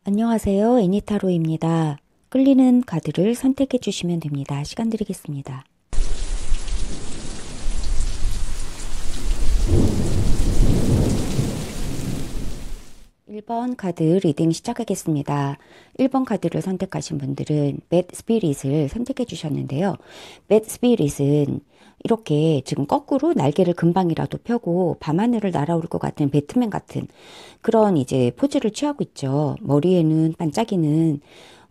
안녕하세요. 애니타로입니다. 끌리는 카드를 선택해 주시면 됩니다. 시간 드리겠습니다. 1번 카드 리딩 시작하겠습니다. 1번 카드를 선택하신 분들은 Bad Spirit을 선택해 주셨는데요. Bad Spirit은 이렇게 지금 거꾸로 날개를 금방이라도 펴고 밤하늘을 날아올 것 같은 배트맨 같은 그런 이제 포즈를 취하고 있죠. 머리에는 반짝이는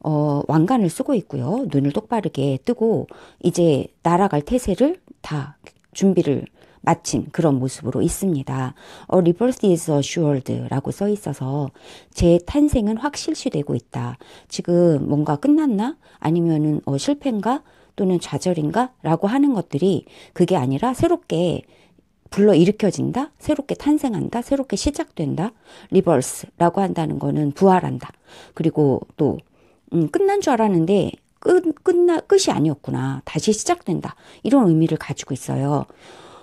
왕관을 쓰고 있고요. 눈을 똑바르게 뜨고 이제 날아갈 태세를 다 준비를 마친 그런 모습으로 있습니다. Rebirth is assured 라고 써 있어서 제 탄생은 확실시되고 있다. 지금 뭔가 끝났나? 아니면은 실패인가? 또는 좌절인가? 라고 하는 것들이 그게 아니라 새롭게 불러일으켜진다? 새롭게 탄생한다? 새롭게 시작된다? 리버스라고 한다는 거는 부활한다. 그리고 또 끝난 줄 알았는데 끝이 아니었구나. 다시 시작된다. 이런 의미를 가지고 있어요.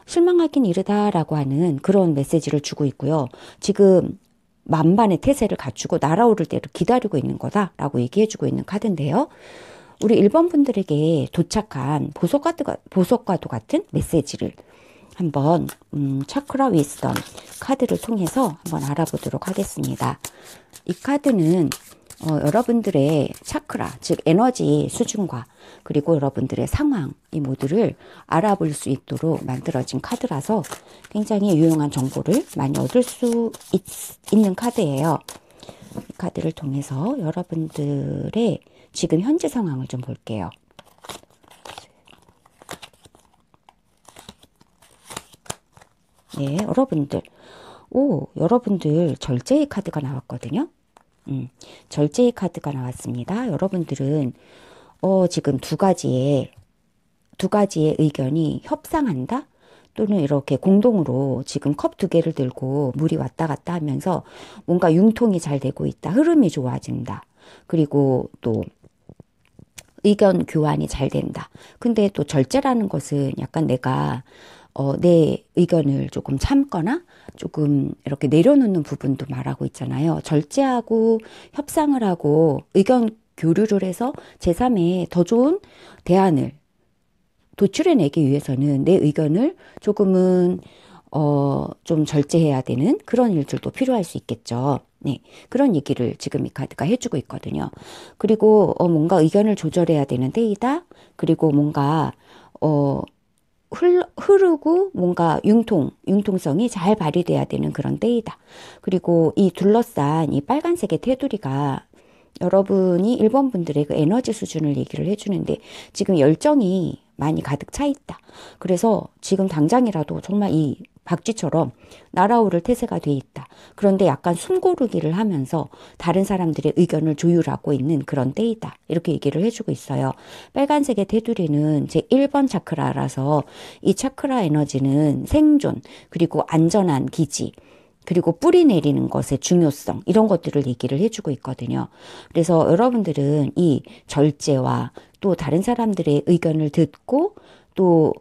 실망하긴 이르다라고 하는 그런 메시지를 주고 있고요. 지금 만반의 태세를 갖추고 날아오를 때를 기다리고 있는 거다라고 얘기해주고 있는 카드인데요. 우리 1번 분들에게 도착한 보석과도 같은 메시지를 한번 차크라 위스덤 카드를 통해서 한번 알아보도록 하겠습니다. 이 카드는 여러분들의 차크라, 즉 에너지 수준과 그리고 여러분들의 상황 이 모두를 알아볼 수 있도록 만들어진 카드라서 굉장히 유용한 정보를 많이 얻을 수 있는 카드예요. 이 카드를 통해서 여러분들의 지금 현재 상황을 좀 볼게요. 네, 여러분들 절제의 카드가 나왔거든요. 절제의 카드가 나왔습니다. 여러분들은 지금 두 가지의 의견이 협상한다? 또는 이렇게 공동으로 지금 컵 두 개를 들고 물이 왔다 갔다 하면서 뭔가 융통이 잘 되고 있다. 흐름이 좋아진다. 그리고 또 의견 교환이 잘 된다. 근데 또 절제라는 것은 약간 내가 내 의견을 조금 참거나 조금 이렇게 내려놓는 부분도 말하고 있잖아요. 절제하고 협상을 하고 의견 교류를 해서 제3의 더 좋은 대안을 도출해내기 위해서는 내 의견을 조금은 좀 절제해야 되는 그런 일들도 필요할 수 있겠죠. 네, 그런 얘기를 지금 이 카드가 해주고 있거든요. 그리고 뭔가 의견을 조절해야 되는 때이다. 그리고 뭔가 흐르고 뭔가 융통성이 잘 발휘돼야 되는 그런 때이다. 그리고 이 둘러싼 이 빨간색의 테두리가 여러분이 1번 분들의 그 에너지 수준을 얘기를 해주는데 지금 열정이 많이 가득 차 있다. 그래서 지금 당장이라도 정말 이 박쥐처럼 날아오를 태세가 돼 있다. 그런데 약간 숨고르기를 하면서 다른 사람들의 의견을 조율하고 있는 그런 때이다. 이렇게 얘기를 해주고 있어요. 빨간색의 테두리는 제 1번 차크라라서 이 차크라 에너지는 생존 그리고 안전한 기지 그리고 뿌리 내리는 것의 중요성 이런 것들을 얘기를 해주고 있거든요. 그래서 여러분들은 이 절제와 또 다른 사람들의 의견을 듣고 또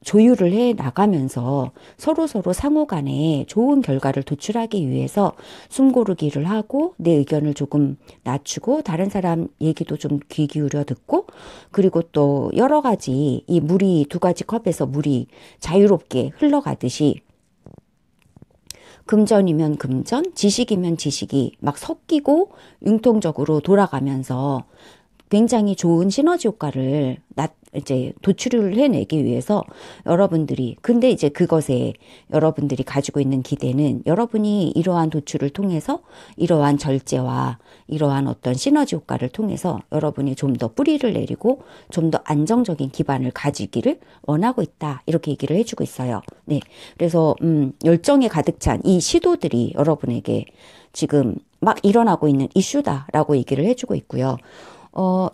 조율을 해 나가면서 서로 상호 간에 좋은 결과를 도출하기 위해서 숨고르기를 하고 내 의견을 조금 낮추고 다른 사람 얘기도 좀 귀 기울여 듣고 그리고 또 여러 가지 이 물이 두 가지 컵에서 물이 자유롭게 흘러가듯이 금전이면 금전, 지식이면 지식이 막 섞이고 융통적으로 돌아가면서 굉장히 좋은 시너지 효과를 이제 도출을 해내기 위해서 여러분들이 근데 이제 그것에 여러분들이 가지고 있는 기대는 여러분이 이러한 도출을 통해서 이러한 절제와 이러한 어떤 시너지 효과를 통해서 여러분이 좀 더 뿌리를 내리고 좀 더 안정적인 기반을 가지기를 원하고 있다. 이렇게 얘기를 해주고 있어요. 네. 그래서 열정에 가득 찬 이 시도들이 여러분에게 지금 막 일어나고 있는 이슈다라고 얘기를 해주고 있고요.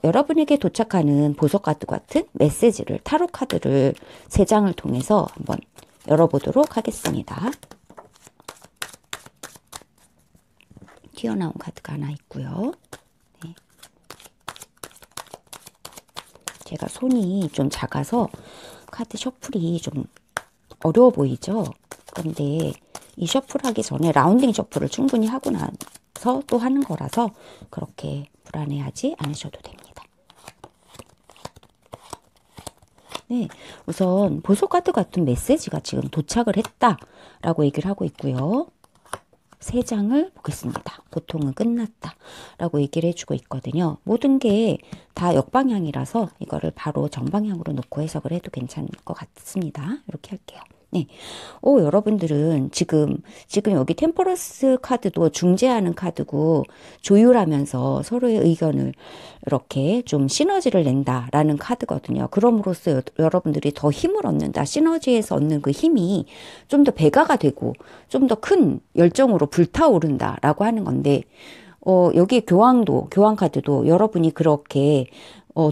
여러분에게 도착하는 보석카드 같은 메시지를 타로 카드를 3장을 통해서 한번 열어보도록 하겠습니다. 튀어나온 카드가 하나 있고요. 네. 제가 손이 좀 작아서 카드 셔플이 좀 어려워 보이죠? 그런데 이 셔플하기 전에 라운딩 셔플을 충분히 하고 있어서 또 하는 거라서 그렇게 불안해하지 않으셔도 됩니다. 네, 우선 보석 카드 같은 메시지가 지금 도착을 했다라고 얘기를 하고 있고요. 세 장을 보겠습니다. 고통은 끝났다 라고 얘기를 해주고 있거든요. 모든 게 다 역방향이라서 이거를 바로 정방향으로 놓고 해석을 해도 괜찮을 것 같습니다. 이렇게 할게요. 네. 여러분들은 지금 여기 템퍼런스 카드도 중재하는 카드고 조율하면서 서로의 의견을 이렇게 좀 시너지를 낸다라는 카드거든요. 그럼으로써 여러분들이 더 힘을 얻는다. 시너지에서 얻는 그 힘이 좀 더 배가가 되고 좀 더 큰 열정으로 불타오른다라고 하는 건데, 여기 교황 카드도 여러분이 그렇게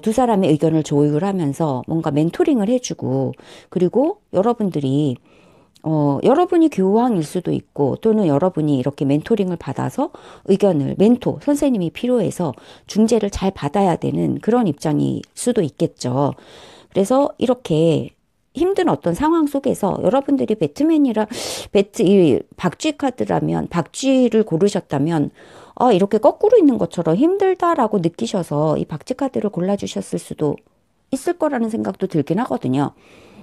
두 사람의 의견을 조율하면서 뭔가 멘토링을 해주고, 그리고 여러분들이 여러분이 교황일 수도 있고 또는 여러분이 이렇게 멘토링을 받아서 의견을 선생님이 필요해서 중재를 잘 받아야 되는 그런 입장일 수도 있겠죠. 그래서 이렇게 힘든 어떤 상황 속에서 여러분들이 이 박쥐 카드라면, 박쥐를 고르셨다면 이렇게 거꾸로 있는 것처럼 힘들다라고 느끼셔서 이 박쥐 카드를 골라주셨을 수도 있을 거라는 생각도 들긴 하거든요.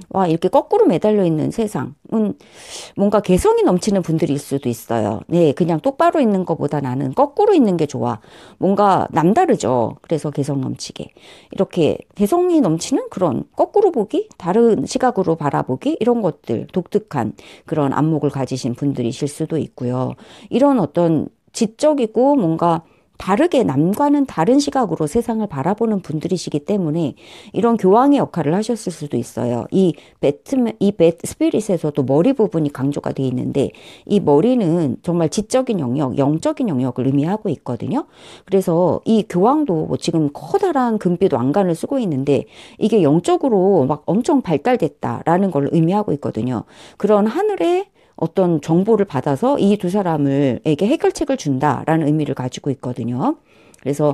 와, 이렇게 거꾸로 매달려 있는 세상은 뭔가 개성이 넘치는 분들일 수도 있어요. 네, 그냥 똑바로 있는 것보다 나는 거꾸로 있는 게 좋아. 뭔가 남다르죠. 그래서 개성 넘치게. 이렇게 개성이 넘치는 그런 거꾸로 보기, 다른 시각으로 바라보기, 이런 것들, 독특한 그런 안목을 가지신 분들이실 수도 있고요. 이런 어떤 지적이고 뭔가 다르게 남과는 다른 시각으로 세상을 바라보는 분들이시기 때문에 이런 교황의 역할을 하셨을 수도 있어요. 이 스피릿에서도 머리 부분이 강조가 되어 있는데, 이 머리는 정말 지적인 영역, 영적인 영역을 의미하고 있거든요. 그래서 이 교황도 지금 커다란 금빛 왕관을 쓰고 있는데 이게 영적으로 막 엄청 발달됐다라는 걸 의미하고 있거든요. 그런 하늘의 어떤 정보를 받아서 이 두 사람에게 해결책을 준다라는 의미를 가지고 있거든요. 그래서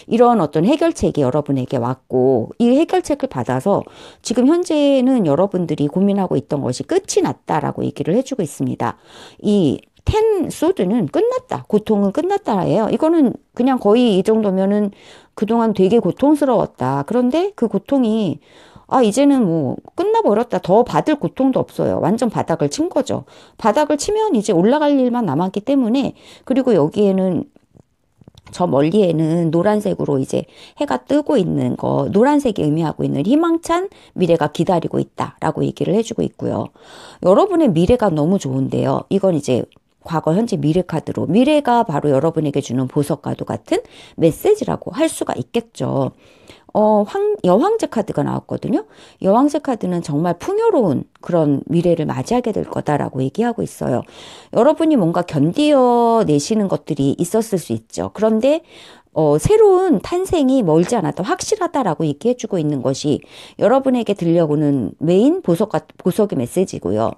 이런 어떤 해결책이 여러분에게 왔고, 이 해결책을 받아서 지금 현재는 여러분들이 고민하고 있던 것이 끝이 났다라고 얘기를 해주고 있습니다. 이 텐 소드는 끝났다. 고통은 끝났다예요. 이거는 그냥 거의 이 정도면은 그동안 되게 고통스러웠다. 그런데 그 고통이 이제는 뭐 끝나버렸다. 더 받을 고통도 없어요. 완전 바닥을 친 거죠. 바닥을 치면 이제 올라갈 일만 남았기 때문에, 그리고 여기에는 저 멀리에는 노란색으로 이제 해가 뜨고 있는 거, 노란색이 의미하고 있는 희망찬 미래가 기다리고 있다라고 얘기를 해주고 있고요. 여러분의 미래가 너무 좋은데요. 이건 이제 과거, 현재, 미래 카드로, 미래가 바로 여러분에게 주는 보석 카드 같은 메시지라고 할 수가 있겠죠. 여왕제 카드가 나왔거든요. 여왕제 카드는 정말 풍요로운 그런 미래를 맞이하게 될 거다라고 얘기하고 있어요. 여러분이 뭔가 견디어내시는 것들이 있었을 수 있죠. 그런데 새로운 탄생이 멀지 않았다, 확실하다라고 얘기해주고 있는 것이 여러분에게 들려오는 메인 보석의 메시지고요.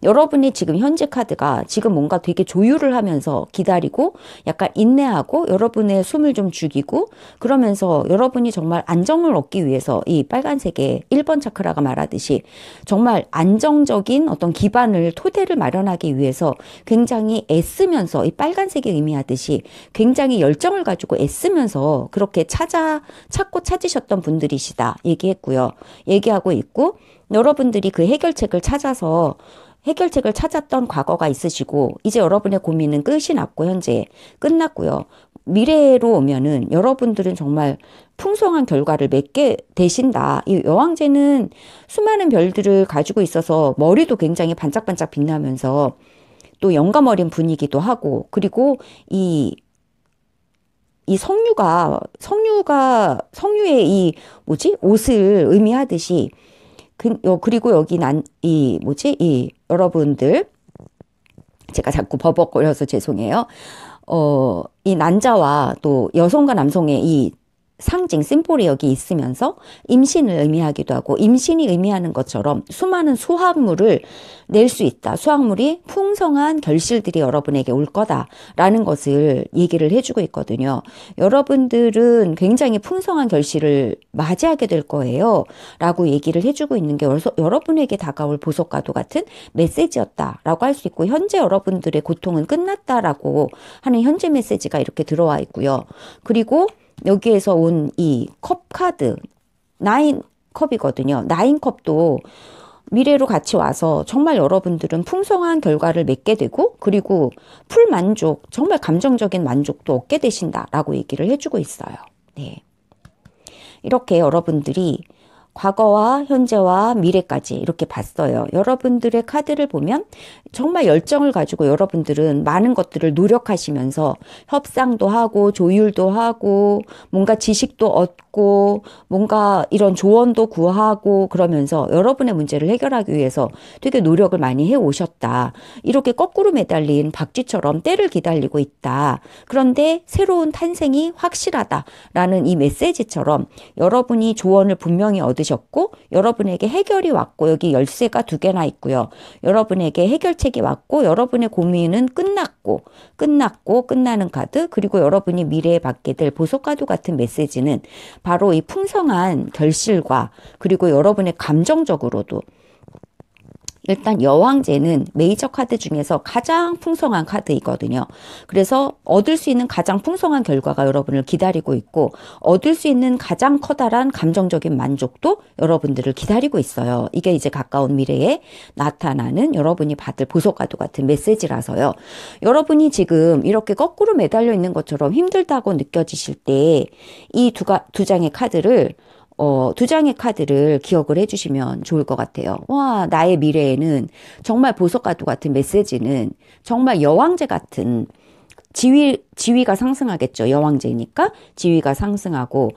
여러분이 지금 현재 카드가 지금 뭔가 되게 조율을 하면서 기다리고 약간 인내하고 여러분의 숨을 좀 죽이고, 그러면서 여러분이 정말 안정을 얻기 위해서 이 빨간색의 1번 차크라가 말하듯이 정말 안정적인 어떤 기반을, 토대를 마련하기 위해서 굉장히 애쓰면서, 이 빨간색이 의미하듯이 굉장히 열정을 가지고 애쓰면서 그렇게 찾고 찾으셨던 분들이시다 얘기하고 있고, 여러분들이 그 해결책을 찾았던 과거가 있으시고, 이제 여러분의 고민은 끝이 났고 현재 끝났고요. 미래로 오면은 여러분들은 정말 풍성한 결과를 맺게 되신다. 이 여왕제는 수많은 별들을 가지고 있어서 머리도 굉장히 반짝반짝 빛나면서 또 영감 어린 분위기도 하고, 그리고 이 성류의 이 옷을 의미하듯이, 그리고 여기 여러분들, 제가 자꾸 버벅거려서 죄송해요. 이 난자와 또 여성과 남성의 이 상징, 심볼이 여기 있으면서 임신을 의미하기도 하고 임신이 의미하는 것처럼 수많은 수확물을 낼 수 있다. 수확물이 풍성한 결실들이 여러분에게 올 거다라는 것을 얘기를 해주고 있거든요. 여러분들은 굉장히 풍성한 결실을 맞이하게 될 거예요. 라고 얘기를 해주고 있는 게 여러분에게 다가올 보석과도 같은 메시지였다라고 할 수 있고 현재 여러분들의 고통은 끝났다라고 하는 현재 메시지가 이렇게 들어와 있고요. 그리고 여기에서 온 이 컵 카드, 나인 컵이거든요. 나인 컵도 미래로 같이 와서 정말 여러분들은 풍성한 결과를 맺게 되고 그리고 풀만족, 정말 감정적인 만족도 얻게 되신다라고 얘기를 해주고 있어요. 네. 이렇게 여러분들이 과거와 현재와 미래까지 이렇게 봤어요. 여러분들의 카드를 보면 정말 열정을 가지고 여러분들은 많은 것들을 노력하시면서 협상도 하고 조율도 하고 뭔가 지식도 얻고 뭔가 이런 조언도 구하고 그러면서 여러분의 문제를 해결하기 위해서 되게 노력을 많이 해오셨다. 이렇게 거꾸로 매달린 박쥐처럼 때를 기다리고 있다. 그런데 새로운 탄생이 확실하다라는 이 메시지처럼 여러분이 조언을 분명히 얻으셨고 여러분에게 해결이 왔고 여기 열쇠가 2개나 있고요. 여러분에게 해결책이 왔고 여러분의 고민은 끝났고 끝나는 카드 그리고 여러분이 미래에 받게 될 보석과도 같은 메시지는 바로 이 풍성한 결실과 그리고 여러분의 감정적으로도 일단 여왕제는 메이저 카드 중에서 가장 풍성한 카드이거든요. 그래서 얻을 수 있는 가장 풍성한 결과가 여러분을 기다리고 있고 얻을 수 있는 가장 커다란 감정적인 만족도 여러분들을 기다리고 있어요. 이게 이제 가까운 미래에 나타나는 여러분이 받을 보석과도 같은 메시지라서요. 여러분이 지금 이렇게 거꾸로 매달려 있는 것처럼 힘들다고 느껴지실 때 이 두 장의 카드를 2장의 카드를 기억을 해주시면 좋을 것 같아요. 와, 나의 미래에는 정말 보석과도 같은 메시지는 정말 여왕제 같은 지위가 상승하겠죠. 여왕제니까 지위가 상승하고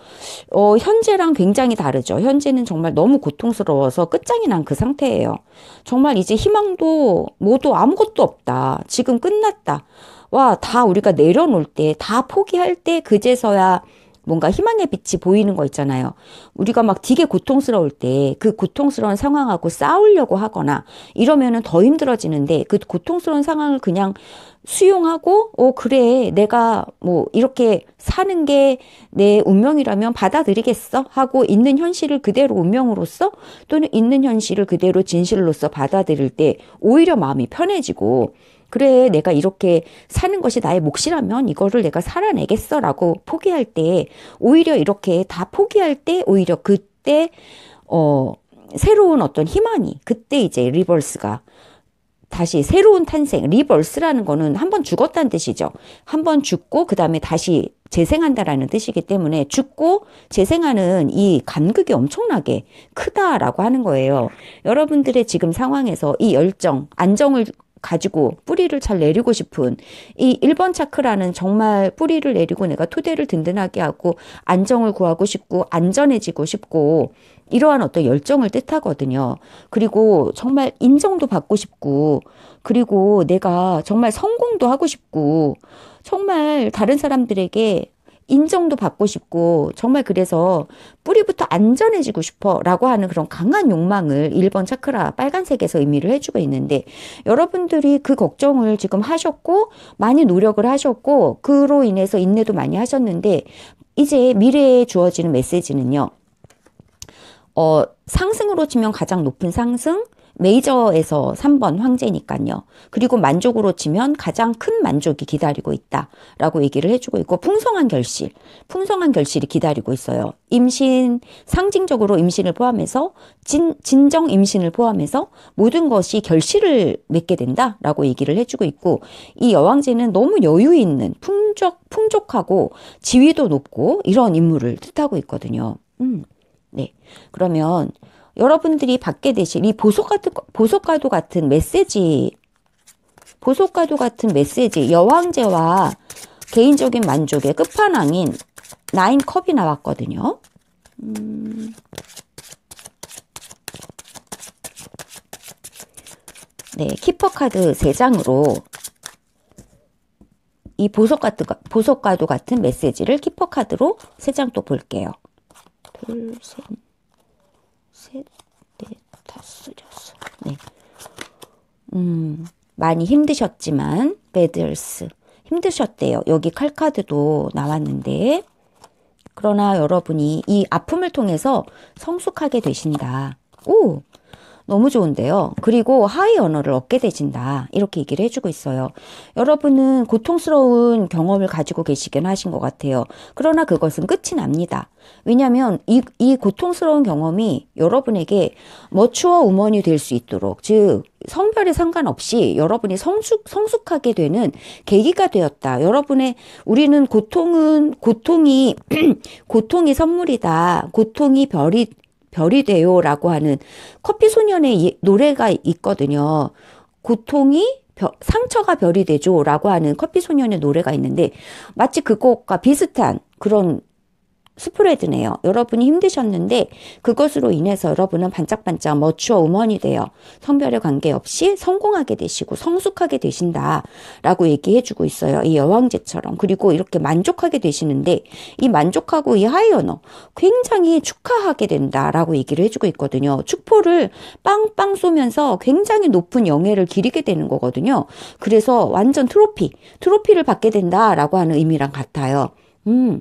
현재랑 굉장히 다르죠. 현재는 정말 너무 고통스러워서 끝장이 난 그 상태예요. 정말 이제 희망도 뭐도 아무것도 없다. 지금 끝났다. 와, 다 우리가 내려놓을 때, 다 포기할 때 그제서야 뭔가 희망의 빛이 보이는 거 있잖아요. 우리가 막 되게 고통스러울 때 그 고통스러운 상황하고 싸우려고 하거나 이러면은 더 힘들어지는데 그 고통스러운 상황을 그냥 수용하고 그래 내가 뭐 이렇게 사는 게 내 운명이라면 받아들이겠어 하고 있는 현실을 그대로 운명으로서 또는 있는 현실을 그대로 진실로서 받아들일 때 오히려 마음이 편해지고 그래 내가 이렇게 사는 것이 나의 몫이라면 이거를 내가 살아내겠어 라고 포기할 때 오히려 이렇게 다 포기할 때 오히려 그때 새로운 어떤 희망이 그때 이제 리버스가 다시 새로운 탄생, 리버스라는 거는 한번 죽었다는 뜻이죠. 한번 죽고 그 다음에 다시 재생한다라는 뜻이기 때문에 죽고 재생하는 이 간극이 엄청나게 크다라고 하는 거예요. 여러분들의 지금 상황에서 이 열정, 안정을 가지고 뿌리를 잘 내리고 싶은 이 1번 차크라는 정말 뿌리를 내리고 내가 토대를 든든하게 하고 안정을 구하고 싶고 안전해지고 싶고 이러한 어떤 열정을 뜻하거든요. 그리고 정말 인정도 받고 싶고 그리고 내가 정말 성공도 하고 싶고 정말 다른 사람들에게 인정도 받고 싶고 정말 그래서 뿌리부터 안전해지고 싶어 라고 하는 그런 강한 욕망을 1번 차크라 빨간색에서 의미를 해주고 있는데 여러분들이 그 걱정을 지금 하셨고 많이 노력을 하셨고 그로 인해서 인내도 많이 하셨는데 이제 미래에 주어지는 메시지는요. 상승으로 치면 가장 높은 상승 메이저에서 3번 황제니까요. 그리고 만족으로 치면 가장 큰 만족이 기다리고 있다라고 얘기를 해주고 있고 풍성한 결실이 기다리고 있어요. 임신, 상징적으로 임신을 포함해서 진정 임신을 포함해서 모든 것이 결실을 맺게 된다라고 얘기를 해주고 있고 이 여왕제는 너무 여유 있는 풍족하고 지위도 높고 이런 인물을 뜻하고 있거든요. 네. 그러면 여러분들이 받게 되실 이 보석과도 같은 메시지, 여왕제와 개인적인 만족의 끝판왕인 9컵이 나왔거든요. 네, 키퍼 카드 3장으로 이 보석과도 같은 메시지를 키퍼 카드로 3장 또 볼게요. 둘, 셋, 넷, 다섯, 여섯. 네. 많이 힘드셨지만, 배들스. 힘드셨대요. 여기 칼카드도 나왔는데, 그러나 여러분이 이 아픔을 통해서 성숙하게 되신다. 오! 너무 좋은데요. 그리고 하이 언어를 얻게 되신다. 이렇게 얘기를 해주고 있어요. 여러분은 고통스러운 경험을 가지고 계시긴 하신 것 같아요. 그러나 그것은 끝이 납니다. 왜냐하면 이 고통스러운 경험이 여러분에게 머추어 우먼이 될 수 있도록, 즉 성별에 상관없이 여러분이 성숙하게 되는 계기가 되었다. 우리는 고통이 고통이 선물이다. 고통이 별이 돼요라고 하는 커피 소년의 노래가 있거든요. 상처가 별이 되죠라고 하는 커피 소년의 노래가 있는데, 마치 그것과 비슷한 그런 스프레드네요. 여러분이 힘드셨는데 그것으로 인해서 여러분은 반짝반짝 머추어 우먼이 되어 성별에 관계없이 성공하게 되시고 성숙하게 되신다라고 얘기해주고 있어요. 이 여왕제처럼. 그리고 이렇게 만족하게 되시는데, 이 만족하고 이 하이 언어 굉장히 축하하게 된다라고 얘기를 해주고 있거든요. 축포를 빵빵 쏘면서 굉장히 높은 영예를 기리게 되는 거거든요. 그래서 완전 트로피를 받게 된다라고 하는 의미랑 같아요.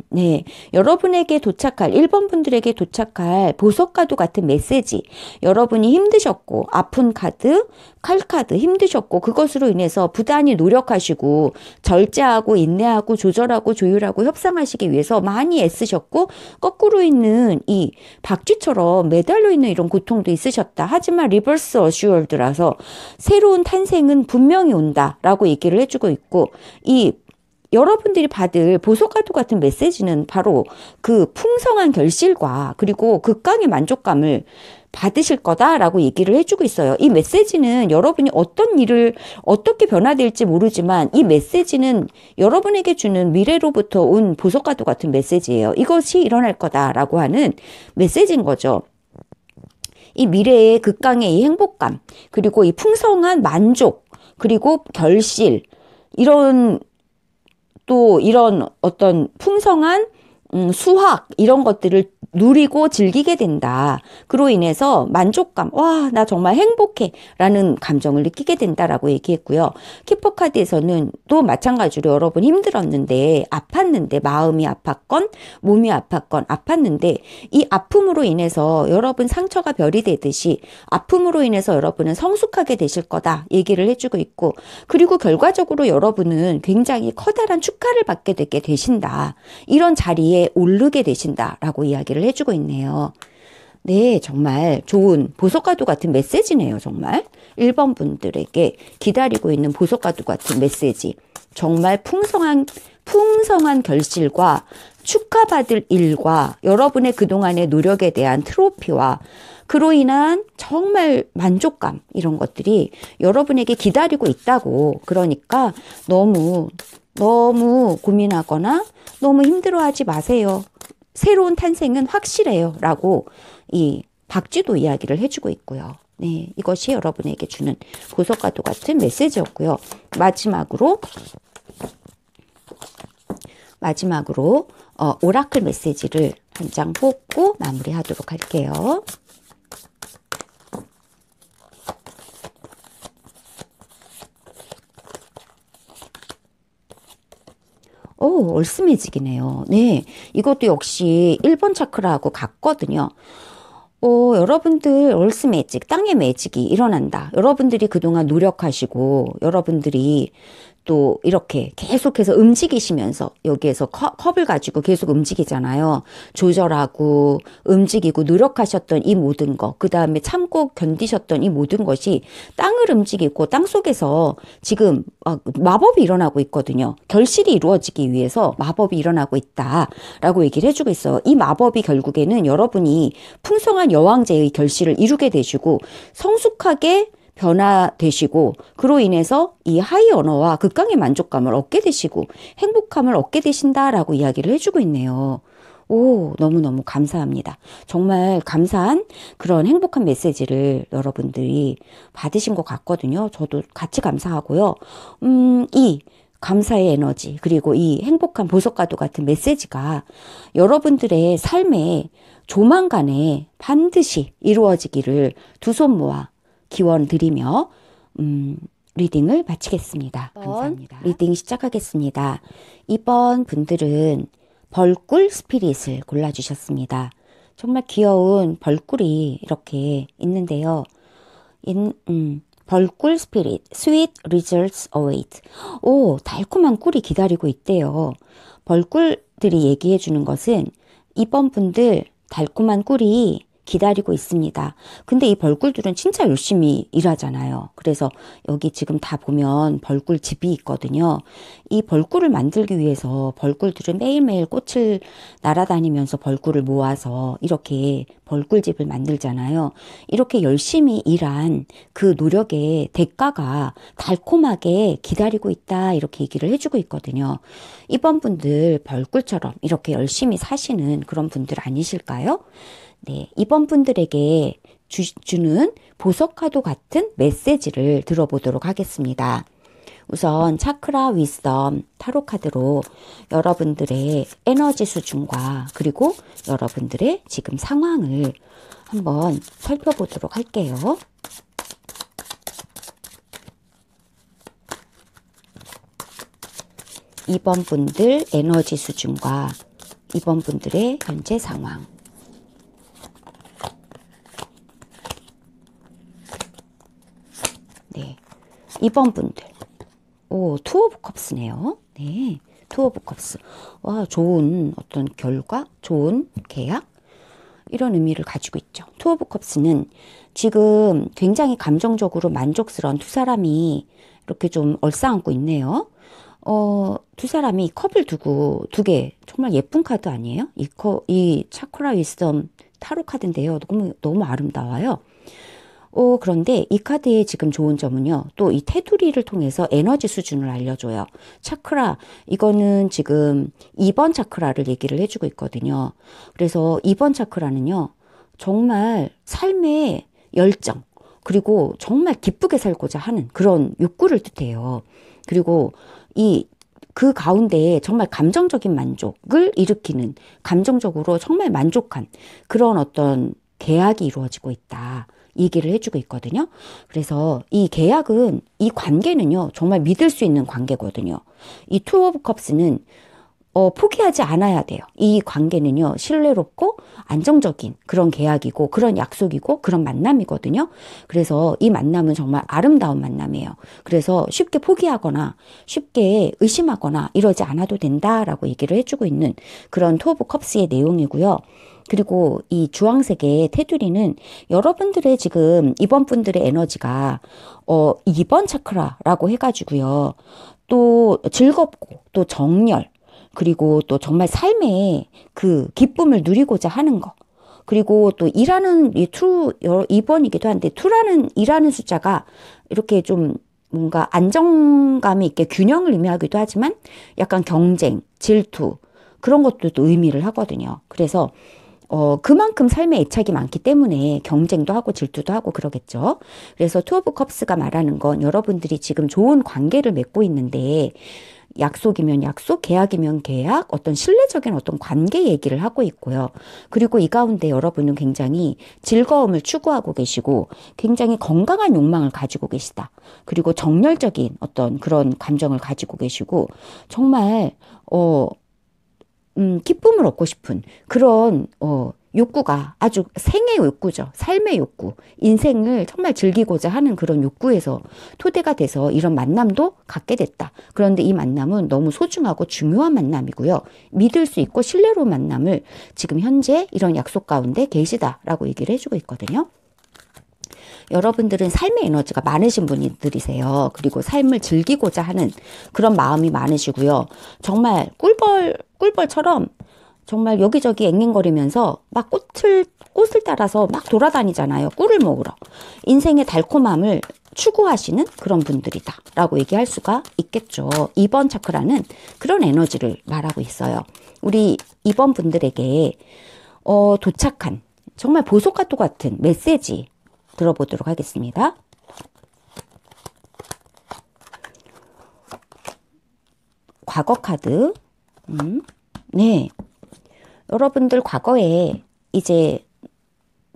네. 여러분에게 1번 분들에게 도착할 보석과도 같은 메시지. 여러분이 힘드셨고, 아픈 카드, 칼카드 힘드셨고, 그것으로 인해서 부단히 노력하시고, 절제하고, 인내하고, 조절하고, 조율하고, 협상하시기 위해서 많이 애쓰셨고, 거꾸로 있는 이 박쥐처럼 매달려 있는 이런 고통도 있으셨다. 하지만 리버스 어슈얼드라서 새로운 탄생은 분명히 온다라고 얘기를 해주고 있고, 여러분들이 받을 보석과도 같은 메시지는 바로 그 풍성한 결실과 그리고 극강의 만족감을 받으실 거다라고 얘기를 해주고 있어요. 이 메시지는 여러분이 어떤 일을 어떻게 변화될지 모르지만, 이 메시지는 여러분에게 주는 미래로부터 온 보석과도 같은 메시지예요. 이것이 일어날 거다라고 하는 메시지인 거죠. 이 미래의 극강의 이 행복감, 그리고 이 풍성한 만족, 그리고 결실, 이런 어떤 풍성한 수확, 이런 것들을 누리고 즐기게 된다. 그로 인해서 만족감, 와, 나 정말 행복해 라는 감정을 느끼게 된다라고 얘기했고요. 키퍼 카드에서는 또 마찬가지로 여러분 힘들었는데, 아팠는데, 마음이 아팠건 몸이 아팠는데, 이 아픔으로 인해서 여러분 상처가 별이 되듯이 아픔으로 인해서 여러분은 성숙하게 되실 거다 얘기를 해주고 있고, 그리고 결과적으로 여러분은 굉장히 커다란 축하를 받게 되신다. 이런 자리에 오르게 되신다라고 이야기를 해주고 있네요. 네, 정말 좋은 보석과도 같은 메시지네요. 정말 1번 분들에게 기다리고 있는 보석과도 같은 메시지. 정말 풍성한 결실과 축하받을 일과 여러분의 그동안의 노력에 대한 트로피와 그로 인한 정말 만족감, 이런 것들이 여러분에게 기다리고 있다고. 그러니까 너무 고민하거나 너무 힘들어하지 마세요. 새로운 탄생은 확실해요. 라고 이 박쥐도 이야기를 해주고 있고요. 네, 이것이 여러분에게 주는 보석과도 같은 메시지였고요. 마지막으로 오라클 메시지를 한 장 뽑고 마무리하도록 할게요. 얼스매직이네요. 네, 이것도 역시 1번 차크라하고 같거든요. 여러분들 얼스매직, 땅의 매직이 일어난다. 여러분들이 그동안 노력하시고 여러분들이 또 이렇게 계속해서 움직이시면서 여기에서 컵을 가지고 계속 움직이잖아요. 조절하고 움직이고 노력하셨던 이 모든 것, 그 다음에 참고 견디셨던 이 모든 것이 땅을 움직이고 땅 속에서 지금 마법이 일어나고 있거든요. 결실이 이루어지기 위해서 마법이 일어나고 있다라고 얘기를 해주고 있어요. 이 마법이 결국에는 여러분이 풍성한 여왕제의 결실을 이루게 되시고 성숙하게 변화되시고, 그로 인해서 이 하이 언어와 극강의 만족감을 얻게 되시고 행복감을 얻게 되신다라고 이야기를 해주고 있네요. 너무너무 감사합니다. 정말 감사한 그런 행복한 메시지를 여러분들이 받으신 것 같거든요. 저도 같이 감사하고요. 이 감사의 에너지, 그리고 이 행복한 보석과도 같은 메시지가 여러분들의 삶에 조만간에 반드시 이루어지기를 두 손 모아 기원 드리며 리딩을 마치겠습니다. 감사합니다. 리딩 시작하겠습니다. 이번 분들은 벌꿀 스피릿을 골라주셨습니다. 정말 귀여운 벌꿀이 이렇게 있는데요. 벌꿀 스피릿, sweet results await. 오, 달콤한 꿀이 기다리고 있대요. 벌꿀들이 얘기해 주는 것은 이번 분들 달콤한 꿀이 기다리고 있습니다. 근데 이 벌꿀들은 진짜 열심히 일하잖아요. 그래서 여기 지금 다 보면 벌꿀집이 있거든요. 이 벌꿀을 만들기 위해서 벌꿀들은 매일매일 꽃을 날아다니면서 벌꿀을 모아서 이렇게 벌꿀집을 만들잖아요. 이렇게 열심히 일한 그 노력의 대가가 달콤하게 기다리고 있다, 이렇게 얘기를 해주고 있거든요. 이번 분들 벌꿀처럼 이렇게 열심히 사시는 그런 분들 아니실까요? 네, 이번 분들에게 주는 보석과도 같은 메시지를 들어보도록 하겠습니다. 우선 차크라 위스덤 타로 카드로 여러분들의 에너지 수준과 그리고 여러분들의 지금 상황을 한번 살펴보도록 할게요. 이번 분들 에너지 수준과 이번 분들의 현재 상황. 네, 이번 분들 오, 투 오브 컵스네요. 네, 투 오브 컵스. 와, 좋은 어떤 결과, 좋은 계약, 이런 의미를 가지고 있죠. 투 오브 컵스는 지금 굉장히 감정적으로 만족스러운 두 사람이 이렇게 좀 얼싸안고 있네요. 두 사람이 컵을 두고 두 개, 정말 예쁜 카드 아니에요? 이 차크라 위스덤 타로 카드인데요. 너무 아름다워요. 그런데 이 카드의 지금 좋은 점은요, 또 이 테두리를 통해서 에너지 수준을 알려줘요. 차크라, 이거는 지금 2번 차크라를 얘기를 해주고 있거든요. 그래서 2번 차크라는요, 정말 삶의 열정, 그리고 정말 기쁘게 살고자 하는 그런 욕구를 뜻해요. 그리고 그 가운데에 정말 감정적인 만족을 일으키는, 감정적으로 정말 만족한 그런 어떤 계약이 이루어지고 있다, 얘기를 해주고 있거든요. 그래서 이 계약은, 이 관계는요, 정말 믿을 수 있는 관계거든요. 이 투 오브 컵스는 포기하지 않아야 돼요. 이 관계는요, 신뢰롭고 안정적인 그런 계약이고 그런 약속이고 그런 만남이거든요. 그래서 이 만남은 정말 아름다운 만남이에요. 그래서 쉽게 포기하거나 쉽게 의심하거나 이러지 않아도 된다라고 얘기를 해주고 있는 그런 투 오브 컵스의 내용이고요. 그리고 이 주황색의 테두리는 여러분들의 지금 이번 분들의 에너지가 2번 차크라라고 해가지고요. 또 즐겁고 또 정열, 그리고 또 정말 삶의 그 기쁨을 누리고자 하는 거. 그리고 또 일하는 2번이기도 한데 일하는 숫자가 이렇게 좀 뭔가 안정감이 있게 균형을 의미하기도 하지만 약간 경쟁, 질투, 그런 것들도 의미를 하거든요. 그래서 그만큼 삶에 애착이 많기 때문에 경쟁도 하고 질투도 하고 그러겠죠. 그래서 투 오브 컵스가 말하는 건 여러분들이 지금 좋은 관계를 맺고 있는데, 약속이면 약속, 계약이면 계약, 어떤 신뢰적인 어떤 관계 얘기를 하고 있고요. 그리고 이 가운데 여러분은 굉장히 즐거움을 추구하고 계시고 굉장히 건강한 욕망을 가지고 계시다. 그리고 정열적인 어떤 그런 감정을 가지고 계시고 정말 기쁨을 얻고 싶은 그런 욕구가 아주 생의 욕구죠. 삶의 욕구, 인생을 정말 즐기고자 하는 그런 욕구에서 토대가 돼서 이런 만남도 갖게 됐다. 그런데 이 만남은 너무 소중하고 중요한 만남이고요. 믿을 수 있고 신뢰로운 만남을 지금 현재 이런 약속 가운데 계시다라고 얘기를 해주고 있거든요. 여러분들은 삶의 에너지가 많으신 분들이세요. 그리고 삶을 즐기고자 하는 그런 마음이 많으시고요. 정말 꿀벌처럼 정말 여기저기 앵앵거리면서 막 꽃을 따라서 막 돌아다니잖아요. 꿀을 먹으러. 인생의 달콤함을 추구하시는 그런 분들이다 라고 얘기할 수가 있겠죠. 2번 차크라는 그런 에너지를 말하고 있어요. 우리 2번 분들에게 도착한 정말 보석과 똑같은 메시지 들어보도록 하겠습니다. 과거 카드. 네. 여러분들 과거에 이제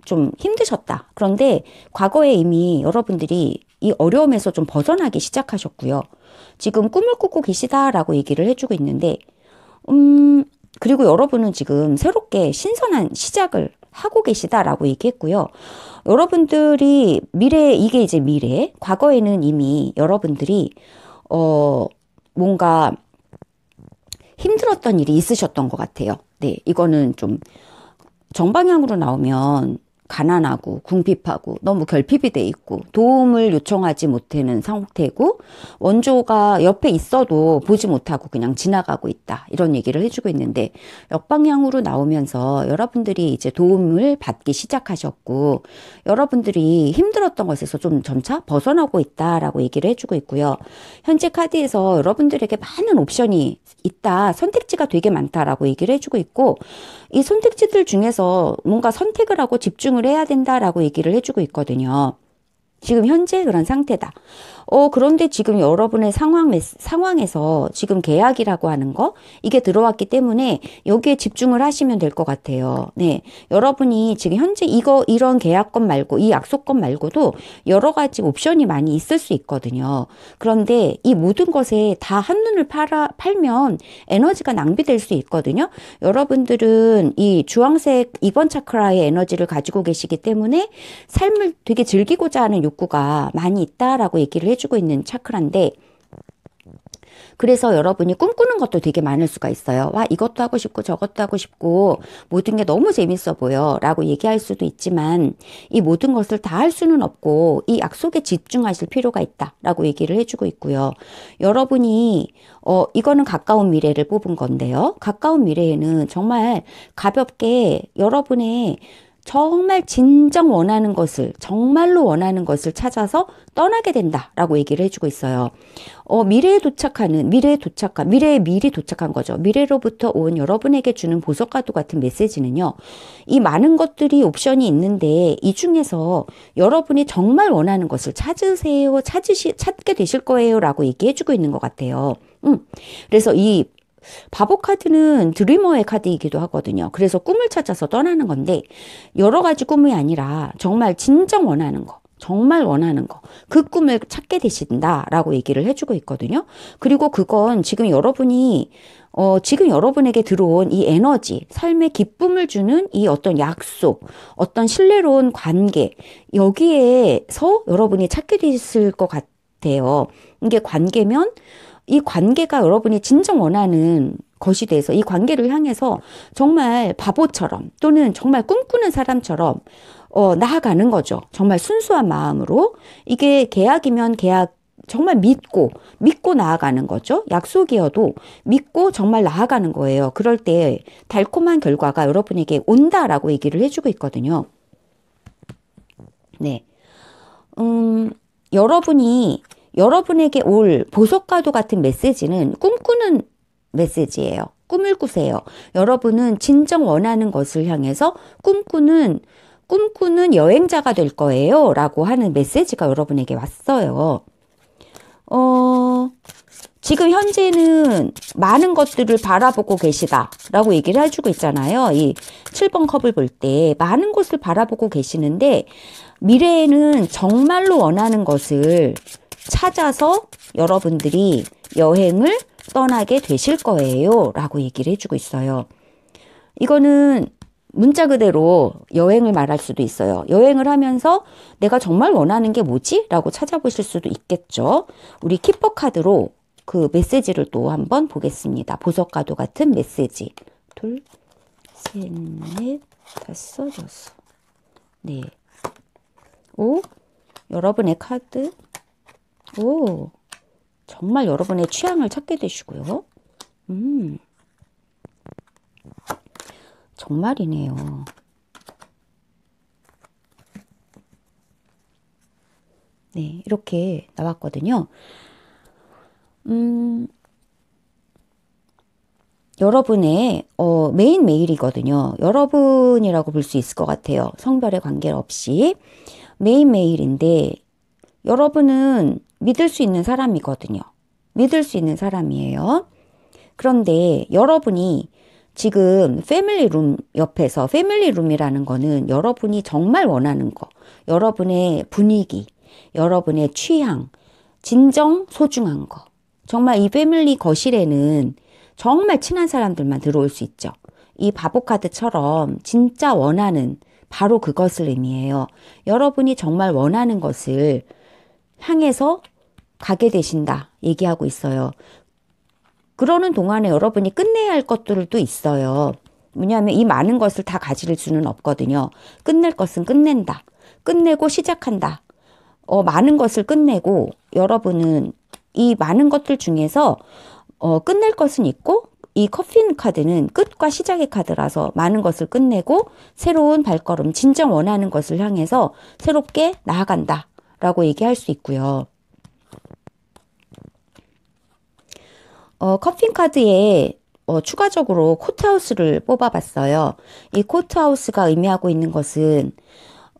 좀 힘드셨다. 그런데 과거에 이미 여러분들이 이 어려움에서 좀 벗어나기 시작하셨고요. 지금 꿈을 꾸고 계시다라고 얘기를 해주고 있는데, 그리고 여러분은 지금 새롭게 신선한 시작을 하고 계시다라고 얘기했고요. 여러분들이 이게 이제 미래, 과거에는 이미 여러분들이, 뭔가 힘들었던 일이 있으셨던 것 같아요. 네, 이거는 좀 정방향으로 나오면 가난하고 궁핍하고 너무 결핍이 돼 있고 도움을 요청하지 못하는 상태고 원조가 옆에 있어도 보지 못하고 그냥 지나가고 있다. 이런 얘기를 해주고 있는데 역방향으로 나오면서 여러분들이 이제 도움을 받기 시작하셨고 여러분들이 힘들었던 것에서 좀 점차 벗어나고 있다라고 얘기를 해주고 있고요. 현재 카드에서 여러분들에게 많은 옵션이 있다. 선택지가 되게 많다라고 얘기를 해주고 있고 이 선택지들 중에서 뭔가 선택을 하고 집중을 해야 된다라고 얘기를 해주고 있거든요. 지금 현재 그런 상태다. 그런데 지금 여러분의 상황에서 지금 계약이라고 하는 거, 이게 들어왔기 때문에 여기에 집중을 하시면 될 것 같아요. 네. 여러분이 지금 현재 이런 계약권 말고, 이 약속권 말고도 여러 가지 옵션이 많이 있을 수 있거든요. 그런데 이 모든 것에 다 한눈을 팔면 에너지가 낭비될 수 있거든요. 여러분들은 이 주황색 2번 차크라의 에너지를 가지고 계시기 때문에 삶을 되게 즐기고자 하는 욕구가 많이 있다라고 얘기를 해주고 있는 차크라인데 그래서 여러분이 꿈꾸는 것도 되게 많을 수가 있어요. 와, 이것도 하고 싶고 저것도 하고 싶고 모든 게 너무 재밌어 보여 라고 얘기할 수도 있지만 이 모든 것을 다 할 수는 없고 이 약속에 집중하실 필요가 있다 라고 얘기를 해주고 있고요. 여러분이 이거는 가까운 미래를 뽑은 건데요. 가까운 미래에는 정말 가볍게 여러분의 정말 진정 원하는 것을, 정말로 원하는 것을 찾아서 떠나게 된다라고 얘기를 해주고 있어요. 미래에 미리 도착한 거죠. 미래로부터 온 여러분에게 주는 보석과도 같은 메시지는요. 이 많은 것들이 옵션이 있는데 이 중에서 여러분이 정말 원하는 것을 찾게 되실 거예요 라고 얘기해주고 있는 것 같아요. 그래서 이 바보 카드는 드리머의 카드이기도 하거든요. 그래서 꿈을 찾아서 떠나는 건데 여러 가지 꿈이 아니라 정말 진정 원하는 거, 정말 원하는 거, 그 꿈을 찾게 되신다라고 얘기를 해주고 있거든요. 그리고 그건 지금 여러분이 지금 여러분에게 들어온 이 에너지, 삶의 기쁨을 주는 이 어떤 약속, 어떤 신뢰로운 관계, 여기에서 여러분이 찾게 됐을 것 같아요. 이게 관계면 이 관계가 여러분이 진정 원하는 것이 돼서 이 관계를 향해서 정말 바보처럼 또는 정말 꿈꾸는 사람처럼 나아가는 거죠. 정말 순수한 마음으로. 이게 계약이면 계약 정말 믿고 나아가는 거죠. 약속이어도 믿고 정말 나아가는 거예요. 그럴 때 달콤한 결과가 여러분에게 온다라고 얘기를 해주고 있거든요. 네. 여러분에게 올 보석과도 같은 메시지는 꿈꾸는 메시지예요. 꿈을 꾸세요. 여러분은 진정 원하는 것을 향해서 꿈꾸는 여행자가 될 거예요. 라고 하는 메시지가 여러분에게 왔어요. 지금 현재는 많은 것들을 바라보고 계시다 라고 얘기를 해주고 있잖아요. 이 7번 컵을 볼 때 많은 것을 바라보고 계시는데 미래에는 정말로 원하는 것을 찾아서 여러분들이 여행을 떠나게 되실 거예요 라고 얘기를 해주고 있어요. 이거는 문자 그대로 여행을 말할 수도 있어요. 여행을 하면서 내가 정말 원하는 게 뭐지? 라고 찾아보실 수도 있겠죠. 우리 키퍼 카드로 그 메시지를 또 한번 보겠습니다. 보석과도 같은 메시지. 둘, 셋, 넷, 다섯, 여섯. 네. 오, 여러분의 카드. 오, 정말 여러분의 취향을 찾게 되시고요. 정말이네요. 네, 이렇게 나왔거든요. 여러분의 메인 메일이거든요. 여러분이라고 볼 수 있을 것 같아요. 성별에 관계없이 메인 메일인데 여러분은 믿을 수 있는 사람이거든요. 믿을 수 있는 사람이에요. 그런데 여러분이 지금 패밀리룸 옆에서, 패밀리룸이라는 거는 여러분이 정말 원하는 거, 여러분의 분위기, 여러분의 취향, 진정 소중한 거. 정말 이 패밀리 거실에는 정말 친한 사람들만 들어올 수 있죠. 이 바보카드처럼 진짜 원하는 바로 그것을 의미해요. 여러분이 정말 원하는 것을 향해서 가게 되신다 얘기하고 있어요. 그러는 동안에 여러분이 끝내야 할 것들도 있어요. 왜냐하면 이 많은 것을 다 가질 수는 없거든요. 끝낼 것은 끝낸다. 끝내고 시작한다. 많은 것을 끝내고 여러분은 이 많은 것들 중에서 끝낼 것은 있고 이 커핀 카드는 끝과 시작의 카드라서 많은 것을 끝내고 새로운 발걸음, 진정 원하는 것을 향해서 새롭게 나아간다 라고 얘기할 수 있고요. 커핀 카드에 추가적으로 코트하우스를 뽑아봤어요. 이 코트하우스가 의미하고 있는 것은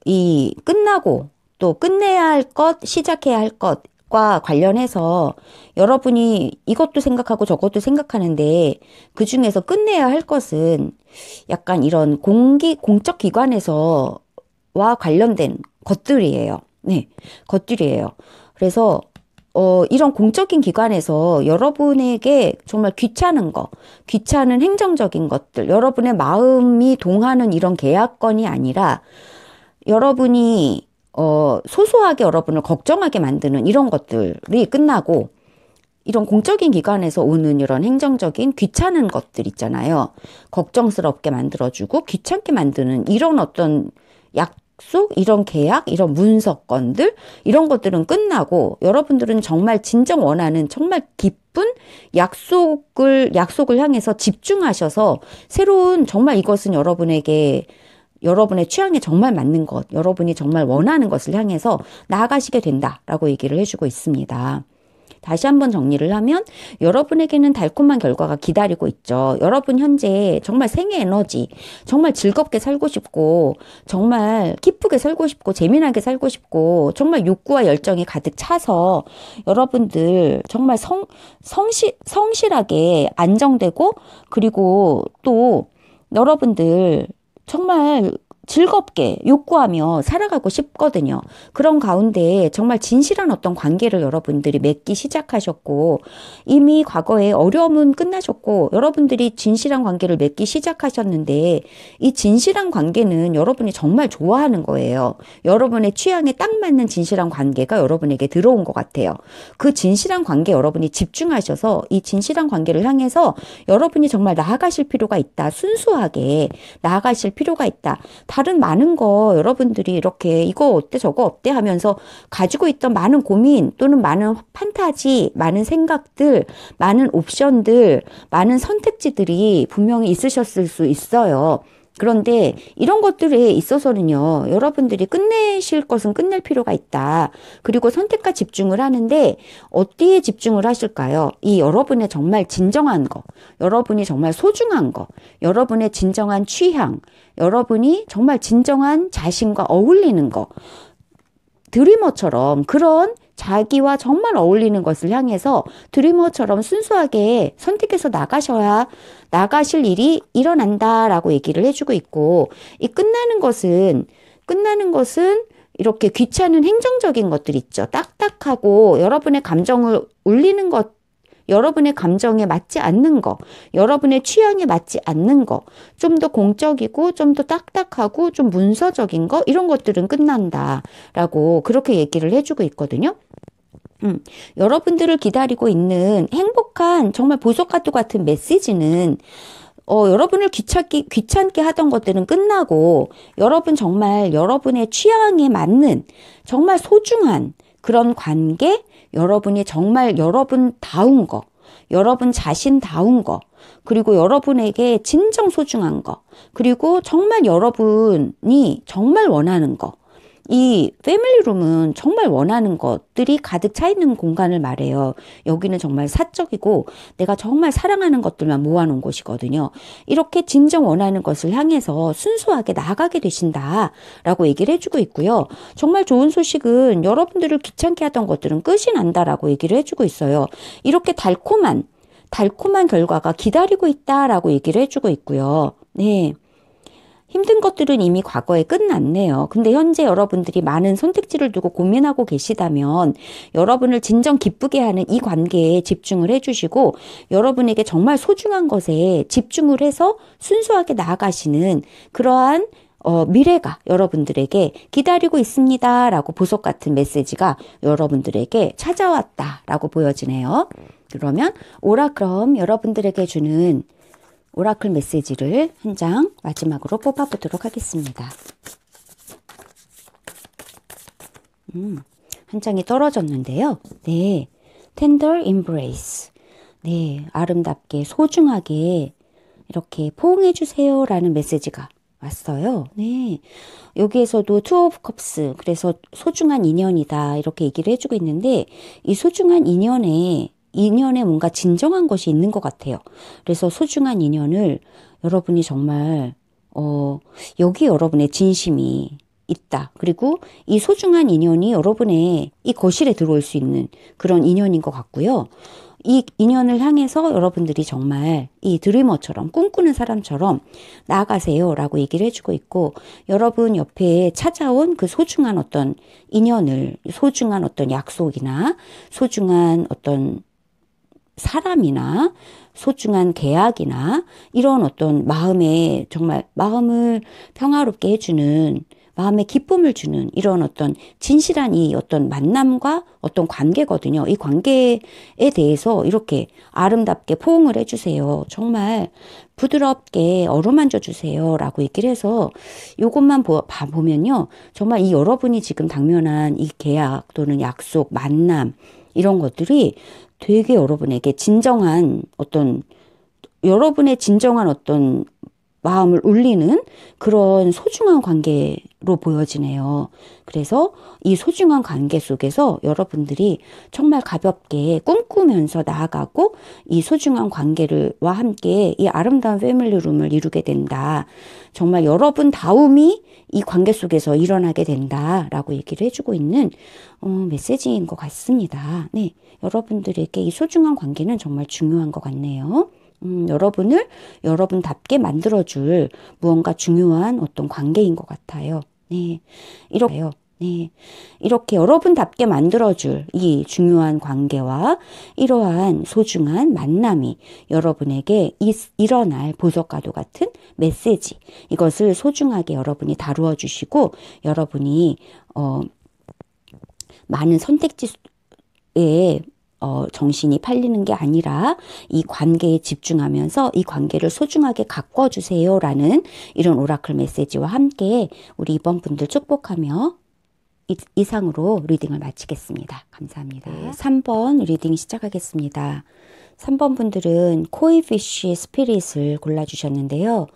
이 끝나고 또 끝내야 할 것, 시작해야 할 것과 관련해서 여러분이 이것도 생각하고 저것도 생각하는데 그 중에서 끝내야 할 것은 약간 이런 공적 기관에서와 관련된 것들이에요. 네, 것들이에요. 그래서 이런 공적인 기관에서 여러분에게 정말 귀찮은 거, 귀찮은 행정적인 것들, 여러분의 마음이 동하는 이런 계약건이 아니라 여러분이 소소하게 여러분을 걱정하게 만드는 이런 것들이 끝나고 이런 공적인 기관에서 오는 이런 행정적인 귀찮은 것들 있잖아요. 걱정스럽게 만들어주고 귀찮게 만드는 이런 어떤 약속, 이런 계약, 이런 문서건들 이런 것들은 끝나고 여러분들은 정말 진정 원하는 정말 기쁜 약속을 향해서 집중하셔서 새로운 정말 이것은 여러분의 취향에 정말 맞는 것, 여러분이 정말 원하는 것을 향해서 나아가시게 된다라고 얘기를 해주고 있습니다. 다시 한번 정리를 하면 여러분에게는 달콤한 결과가 기다리고 있죠. 여러분 현재 정말 생애 에너지, 정말 즐겁게 살고 싶고 정말 기쁘게 살고 싶고 재미나게 살고 싶고 정말 욕구와 열정이 가득 차서 여러분들 정말 성실하게 안정되고 그리고 또 여러분들 정말 즐겁게 욕구하며 살아가고 싶거든요. 그런 가운데 정말 진실한 어떤 관계를 여러분들이 맺기 시작하셨고 이미 과거에 어려움은 끝나셨고 여러분들이 진실한 관계를 맺기 시작하셨는데 이 진실한 관계는 여러분이 정말 좋아하는 거예요. 여러분의 취향에 딱 맞는 진실한 관계가 여러분에게 들어온 것 같아요. 그 진실한 관계 여러분이 집중하셔서 이 진실한 관계를 향해서 여러분이 정말 나아가실 필요가 있다. 순수하게 나아가실 필요가 있다. 다른 많은 거 여러분들이 이렇게 이거 어때 저거 어때 하면서 가지고 있던 많은 고민 또는 많은 판타지, 많은 생각들, 많은 옵션들, 많은 선택지들이 분명히 있으셨을 수 있어요. 그런데 이런 것들에 있어서는요, 여러분들이 끝내실 것은 끝낼 필요가 있다. 그리고 선택과 집중을 하는데 어디에 집중을 하실까요? 이 여러분의 정말 진정한 거, 여러분이 정말 소중한 거, 여러분의 진정한 취향, 여러분이 정말 진정한 자신과 어울리는 거, 드리머처럼 그런 자기와 정말 어울리는 것을 향해서 드리머처럼 순수하게 선택해서 나가실 일이 일어난다라고 얘기를 해주고 있고, 이 끝나는 것은 이렇게 귀찮은 행정적인 것들 있죠. 딱딱하고 여러분의 감정을 울리는 것, 여러분의 감정에 맞지 않는 거, 여러분의 취향에 맞지 않는 거, 좀 더 공적이고 좀 더 딱딱하고 좀 문서적인 거, 이런 것들은 끝난다라고 그렇게 얘기를 해주고 있거든요. 여러분들을 기다리고 있는 행복한 정말 보석카드 같은 메시지는 여러분을 귀찮게 하던 것들은 끝나고 여러분 정말 여러분의 취향에 맞는 정말 소중한 그런 관계, 여러분이 정말 여러분다운 거, 여러분 자신다운 거, 그리고 여러분에게 진정 소중한 거, 그리고 정말 여러분이 정말 원하는 거, 이 패밀리룸은 정말 원하는 것들이 가득 차 있는 공간을 말해요. 여기는 정말 사적이고 내가 정말 사랑하는 것들만 모아놓은 곳이거든요. 이렇게 진정 원하는 것을 향해서 순수하게 나아가게 되신다라고 얘기를 해주고 있고요. 정말 좋은 소식은 여러분들을 귀찮게 하던 것들은 끝이 난다라고 얘기를 해주고 있어요. 이렇게 달콤한 달콤한 결과가 기다리고 있다라고 얘기를 해주고 있고요. 네. 힘든 것들은 이미 과거에 끝났네요. 근데 현재 여러분들이 많은 선택지를 두고 고민하고 계시다면 여러분을 진정 기쁘게 하는 이 관계에 집중을 해주시고 여러분에게 정말 소중한 것에 집중을 해서 순수하게 나아가시는 그러한 미래가 여러분들에게 기다리고 있습니다. 라고 보석 같은 메시지가 여러분들에게 찾아왔다. 라고 보여지네요. 그러면 그럼 여러분들에게 주는 오라클 메시지를 한 장 마지막으로 뽑아보도록 하겠습니다. 한 장이 떨어졌는데요. 네, Tender Embrace. 네, 아름답게 소중하게 이렇게 포옹해 주세요 라는 메시지가 왔어요. 네, 여기에서도 Two of Cups, 그래서 소중한 인연이다 이렇게 얘기를 해주고 있는데 이 소중한 인연에 뭔가 진정한 것이 있는 것 같아요. 그래서 소중한 인연을 여러분이 정말 여기 여러분의 진심이 있다. 그리고 이 소중한 인연이 여러분의 이 거실에 들어올 수 있는 그런 인연인 것 같고요. 이 인연을 향해서 여러분들이 정말 이 드리머처럼 꿈꾸는 사람처럼 나아가세요 라고 얘기를 해주고 있고 여러분 옆에 찾아온 그 소중한 어떤 인연을 소중한 어떤 약속이나 소중한 어떤 사람이나 소중한 계약이나 이런 어떤 마음에 정말 마음을 평화롭게 해주는 마음에 기쁨을 주는 이런 어떤 진실한 이 어떤 만남과 어떤 관계거든요. 이 관계에 대해서 이렇게 아름답게 포옹을 해주세요. 정말 부드럽게 어루만져 주세요. 라고 얘기를 해서 이것만 보면요. 정말 이 여러분이 지금 당면한 이 계약 또는 약속, 만남 이런 것들이 되게 여러분에게 여러분의 진정한 어떤 마음을 울리는 그런 소중한 관계로 보여지네요. 그래서 이 소중한 관계 속에서 여러분들이 정말 가볍게 꿈꾸면서 나아가고 이 소중한 관계와 함께 이 아름다운 패밀리룸을 이루게 된다. 정말 여러분 다움이 이 관계 속에서 일어나게 된다라고 얘기를 해주고 있는 메시지인 것 같습니다. 네, 여러분들에게 이 소중한 관계는 정말 중요한 것 같네요. 여러분을 여러분답게 만들어줄 무언가 중요한 어떤 관계인 것 같아요. 네, 이렇게 여러분답게 만들어줄 이 중요한 관계와 이러한 소중한 만남이 여러분에게 일어날 보석과도 같은 메시지, 이것을 소중하게 여러분이 다루어 주시고 여러분이 많은 선택지에 정신이 팔리는 게 아니라 이 관계에 집중하면서 이 관계를 소중하게 가꿔주세요 라는 이런 오라클 메시지와 함께 우리 이번 분들 축복하며 이상으로 리딩을 마치겠습니다. 감사합니다. 네, 3번 리딩 시작하겠습니다. 3번 분들은 코이피쉬 스피릿을 골라주셨는데요.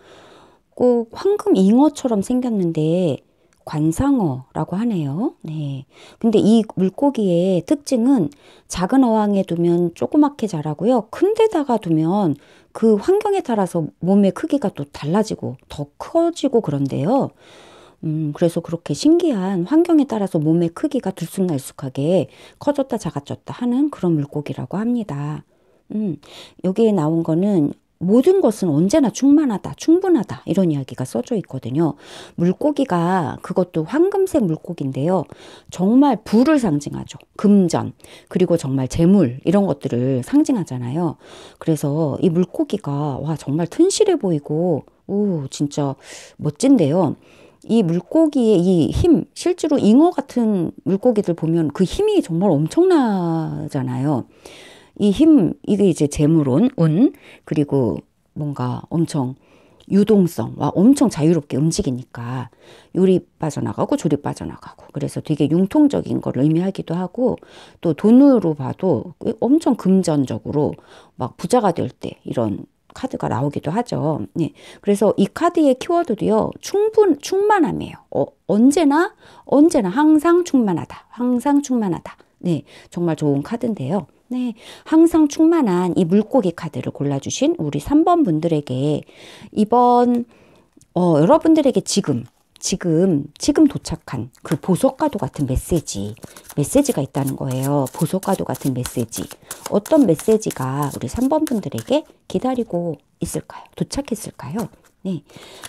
꼭 황금 잉어처럼 생겼는데 관상어라고 하네요. 네. 근데 이 물고기의 특징은 작은 어항에 두면 조그맣게 자라고요. 큰 데다가 두면 그 환경에 따라서 몸의 크기가 또 달라지고 더 커지고 그런데요. 그래서 그렇게 신기한 환경에 따라서 몸의 크기가 들쑥날쑥하게 커졌다 작아졌다 하는 그런 물고기라고 합니다. 여기에 나온 거는 모든 것은 언제나 충만하다, 충분하다 이런 이야기가 써져 있거든요. 물고기가 그것도 황금색 물고기인데요. 정말 부를 상징하죠. 금전, 그리고 정말 재물 이런 것들을 상징하잖아요. 그래서 이 물고기가 와 정말 튼실해 보이고 진짜 멋진데요. 이 물고기의 이 힘, 실제로 잉어 같은 물고기들 보면 그 힘이 정말 엄청나잖아요. 이 힘, 이게 이제 재물운, 그리고 뭔가 엄청 유동성과 엄청 자유롭게 움직이니까 요리 빠져나가고 조리 빠져나가고 그래서 되게 융통적인 걸 의미하기도 하고 또 돈으로 봐도 엄청 금전적으로 막 부자가 될 때 이런 카드가 나오기도 하죠. 네. 그래서 이 카드의 키워드도요, 충만함이에요. 언제나 항상 충만하다. 항상 충만하다. 네. 정말 좋은 카드인데요. 네. 항상 충만한 이 물고기 카드를 골라주신 우리 3번 분들에게 이번, 여러분들에게 지금 지금 도착한 그 보석과도 같은 메시지가 있다는 거예요. 보석과도 같은 메시지. 어떤 메시지가 우리 3번 분들에게 기다리고 있을까요? 도착했을까요? 네,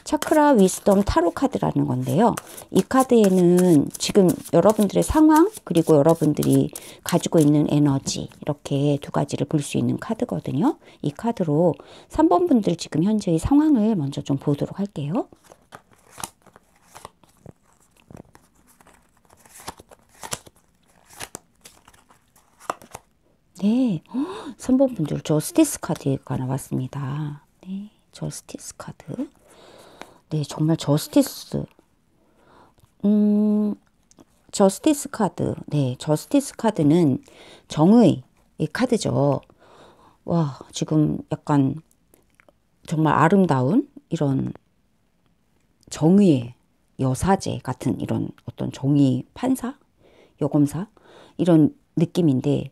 차크라 위스덤 타로 카드라는 건데요. 이 카드에는 지금 여러분들의 상황 그리고 여러분들이 가지고 있는 에너지 이렇게 두 가지를 볼 수 있는 카드거든요. 이 카드로 3번 분들 지금 현재의 상황을 먼저 좀 보도록 할게요. 네, 3번 분들 저스티스 카드가 나왔습니다. 네, 저스티스 카드. 네, 정말 저스티스. 저스티스 카드. 네, 저스티스 카드는 정의의 카드죠. 와, 지금 약간 정말 아름다운 이런 정의의 여사제 같은 이런 어떤 정의 판사, 여검사 이런 느낌인데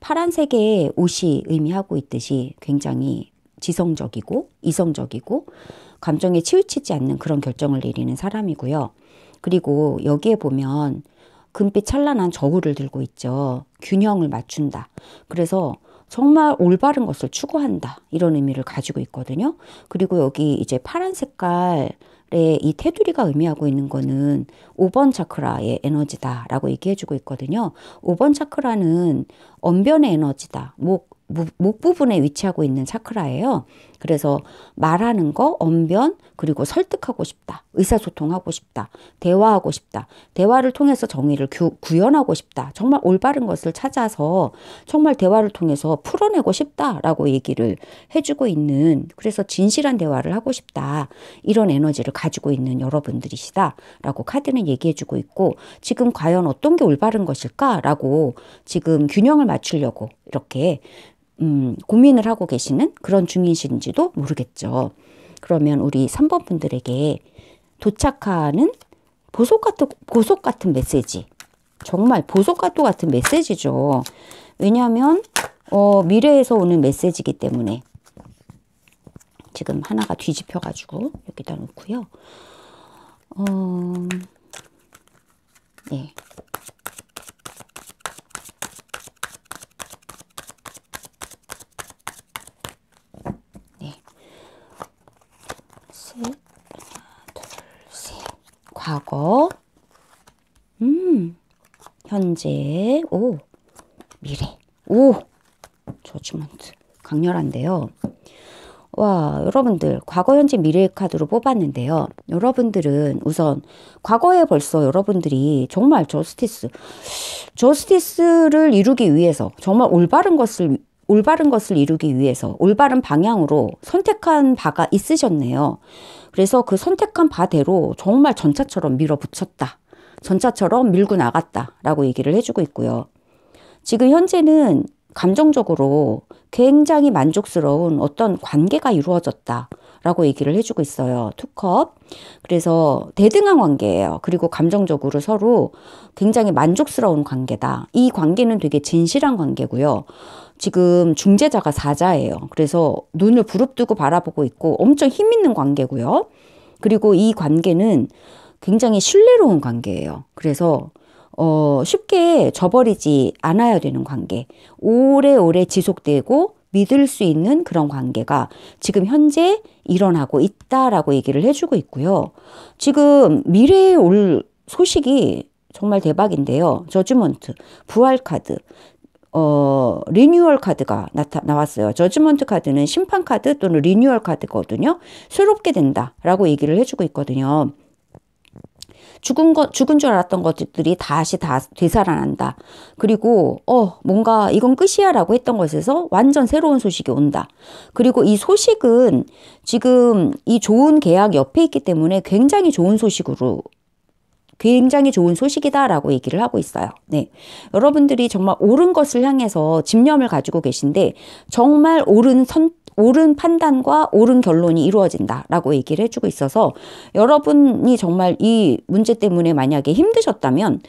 파란색의 옷이 의미하고 있듯이 굉장히 지성적이고 이성적이고 감정에 치우치지 않는 그런 결정을 내리는 사람이고요. 그리고 여기에 보면 금빛 찬란한 저울을 들고 있죠. 균형을 맞춘다. 그래서 정말 올바른 것을 추구한다. 이런 의미를 가지고 있거든요. 그리고 여기 이제 파란 색깔의 이 테두리가 의미하고 있는 거는 5번 차크라의 에너지다라고 얘기해주고 있거든요. 5번 차크라는 언변의 에너지다. 목 부분에 위치하고 있는 차크라예요. 그래서 말하는 거, 언변, 그리고 설득하고 싶다. 의사소통하고 싶다. 대화하고 싶다. 대화를 통해서 정의를 구현하고 싶다. 정말 올바른 것을 찾아서 정말 대화를 통해서 풀어내고 싶다라고 얘기를 해주고 있는, 그래서 진실한 대화를 하고 싶다. 이런 에너지를 가지고 있는 여러분들이시다라고 카드는 얘기해주고 있고, 지금 과연 어떤 게 올바른 것일까라고 지금 균형을 맞추려고 이렇게 고민을 하고 계시는 그런 중이신지도 모르겠죠. 그러면 우리 3번 분들에게 도착하는 보석 같은 메시지. 정말 보석과도 같은 메시지죠. 왜냐하면 미래에서 오는 메시지이기 때문에 지금 하나가 뒤집혀가지고 여기다 놓고요. 네. 과거, 현재, 미래, 저지먼트. 강렬한데요. 와, 여러분들, 과거, 현재, 미래의 카드로 뽑았는데요. 여러분들은 우선, 과거에 벌써 여러분들이 정말 저스티스를 이루기 위해서, 정말 올바른 것을 이루기 위해서, 올바른 방향으로 선택한 바가 있으셨네요. 그래서 그 선택한 바대로 정말 전차처럼 밀어붙였다. 전차처럼 밀고 나갔다라고 얘기를 해주고 있고요. 지금 현재는 감정적으로 굉장히 만족스러운 어떤 관계가 이루어졌다라고 얘기를 해주고 있어요. 투컵. 그래서 대등한 관계예요. 그리고 감정적으로 서로 굉장히 만족스러운 관계다. 이 관계는 되게 진실한 관계고요. 지금 중재자가 사자예요. 그래서 눈을 부릅뜨고 바라보고 있고 엄청 힘 있는 관계고요. 그리고 이 관계는 굉장히 신뢰로운 관계예요. 그래서 쉽게 저버리지 않아야 되는 관계. 오래오래 지속되고 믿을 수 있는 그런 관계가 지금 현재 일어나고 있다라고 얘기를 해주고 있고요. 지금 미래에 올 소식이 정말 대박인데요. 저지먼트, 부활 카드. 리뉴얼 카드가 나왔어요. 저지먼트 카드는 심판 카드 또는 리뉴얼 카드거든요. 새롭게 된다라고 얘기를 해주고 있거든요. 죽은 줄 알았던 것들이 다시 다 되살아난다. 그리고 뭔가 이건 끝이야라고 했던 것에서 완전 새로운 소식이 온다. 그리고 이 소식은 지금 이 좋은 계약 옆에 있기 때문에 굉장히 좋은 소식이다라고 얘기를 하고 있어요. 네. 여러분들이 정말 옳은 것을 향해서 집념을 가지고 계신데 정말 옳은 판단과 옳은 결론이 이루어진다라고 얘기를 해주고 있어서 여러분이 정말 이 문제 때문에 만약에 힘드셨다면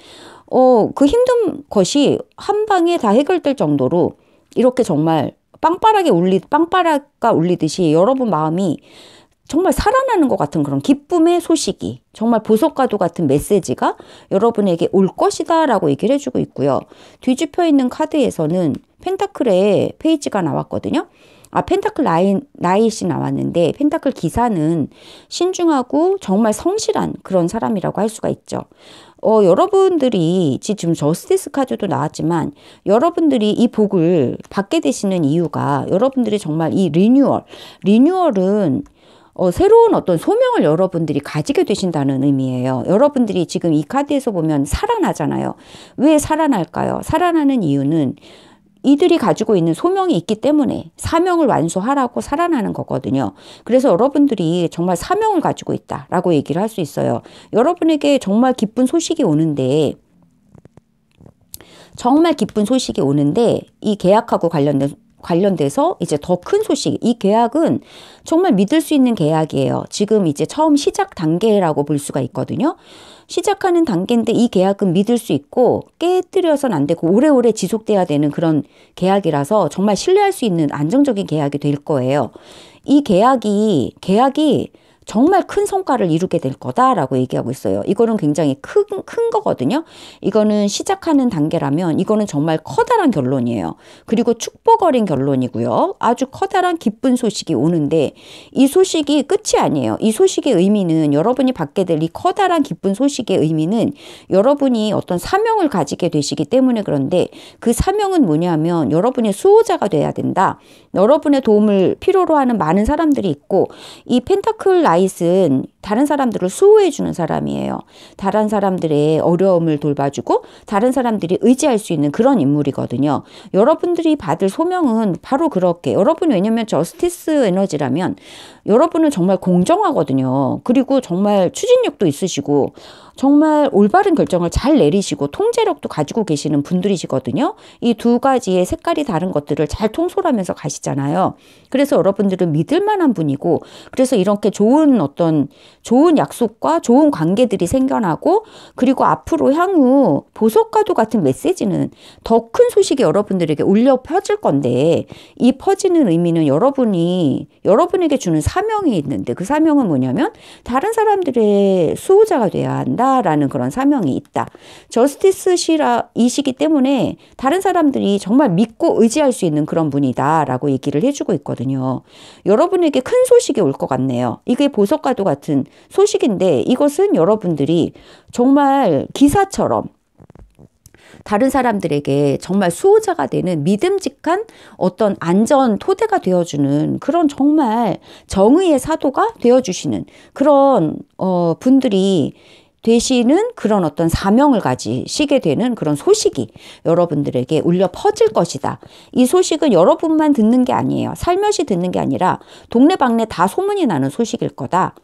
그 힘든 것이 한 방에 다 해결될 정도로 이렇게 정말 빵빠라가 울리듯이 여러분 마음이 정말 살아나는 것 같은 그런 기쁨의 소식이, 정말 보석과도 같은 메시지가 여러분에게 올 것이다 라고 얘기를 해주고 있고요. 뒤집혀 있는 카드에서는 펜타클의 페이지가 나왔거든요. 펜타클 나잇이 나왔는데, 펜타클 기사는 신중하고 정말 성실한 그런 사람이라고 할 수가 있죠. 여러분들이 지금 저스티스 카드도 나왔지만, 여러분들이 이 복을 받게 되시는 이유가, 여러분들이 정말 이 리뉴얼은 새로운 어떤 소명을 여러분들이 가지게 되신다는 의미예요. 여러분들이 지금 이 카드에서 보면 살아나잖아요. 왜 살아날까요? 살아나는 이유는 이들이 가지고 있는 소명이 있기 때문에 사명을 완수하라고 살아나는 거거든요. 그래서 여러분들이 정말 사명을 가지고 있다라고 얘기를 할 수 있어요. 여러분에게 정말 기쁜 소식이 오는데, 이 계약하고 관련돼서 이제 더 큰 소식, 이 계약은 정말 믿을 수 있는 계약이에요. 지금 이제 처음 시작 단계라고 볼 수가 있거든요. 시작하는 단계인데 이 계약은 믿을 수 있고 깨뜨려서는 안 되고 오래오래 지속돼야 되는 그런 계약이라서 정말 신뢰할 수 있는 안정적인 계약이 될 거예요. 이 계약이 정말 큰 성과를 이루게 될 거다라고 얘기하고 있어요. 이거는 굉장히 큰 거거든요. 이거는 시작하는 단계라면 이거는 정말 커다란 결론이에요. 그리고 축복 어린 결론이고요. 아주 커다란 기쁜 소식이 오는데, 이 소식이 끝이 아니에요. 이 소식의 의미는, 여러분이 받게 될 이 커다란 기쁜 소식의 의미는 여러분이 어떤 사명을 가지게 되시기 때문에 그런데, 그 사명은 뭐냐면 여러분의 수호자가 돼야 된다. 여러분의 도움을 필요로 하는 많은 사람들이 있고, 이 펜타클 나잇은 다른 사람들을 수호해 주는 사람이에요. 다른 사람들의 어려움을 돌봐주고 다른 사람들이 의지할 수 있는 그런 인물이거든요. 여러분들이 받을 소명은 바로 그렇게, 여러분이 왜냐면 저스티스 에너지라면 여러분은 정말 공정하거든요. 그리고 정말 추진력도 있으시고 정말 올바른 결정을 잘 내리시고 통제력도 가지고 계시는 분들이시거든요. 이 두 가지의 색깔이 다른 것들을 잘 통솔하면서 가시잖아요. 그래서 여러분들은 믿을 만한 분이고, 그래서 이렇게 좋은 약속과 좋은 관계들이 생겨나고, 그리고 앞으로 향후 보석과도 같은 메시지는 더 큰 소식이 여러분들에게 울려 퍼질 건데, 이 퍼지는 의미는 여러분에게 주는 사명이 있는데, 그 사명은 뭐냐면 다른 사람들의 수호자가 돼야 한다라는 그런 사명이 있다. 저스티스이시기 때문에 다른 사람들이 정말 믿고 의지할 수 있는 그런 분이다라고 얘기를 해주고 있거든요. 여러분에게 큰 소식이 올 것 같네요. 이게 보석과도 같은 소식인데, 이것은 여러분들이 정말 기사처럼 다른 사람들에게 정말 수호자가 되는 믿음직한 어떤 안전 토대가 되어주는 그런 정말 정의의 사도가 되어주시는 그런 분들이 되시는 그런 어떤 사명을 가지시게 되는 그런 소식이 여러분들에게 울려 퍼질 것이다. 이 소식은 여러분만 듣는 게 아니에요. 살며시 듣는 게 아니라 동네방네 다 소문이 나는 소식일 거다.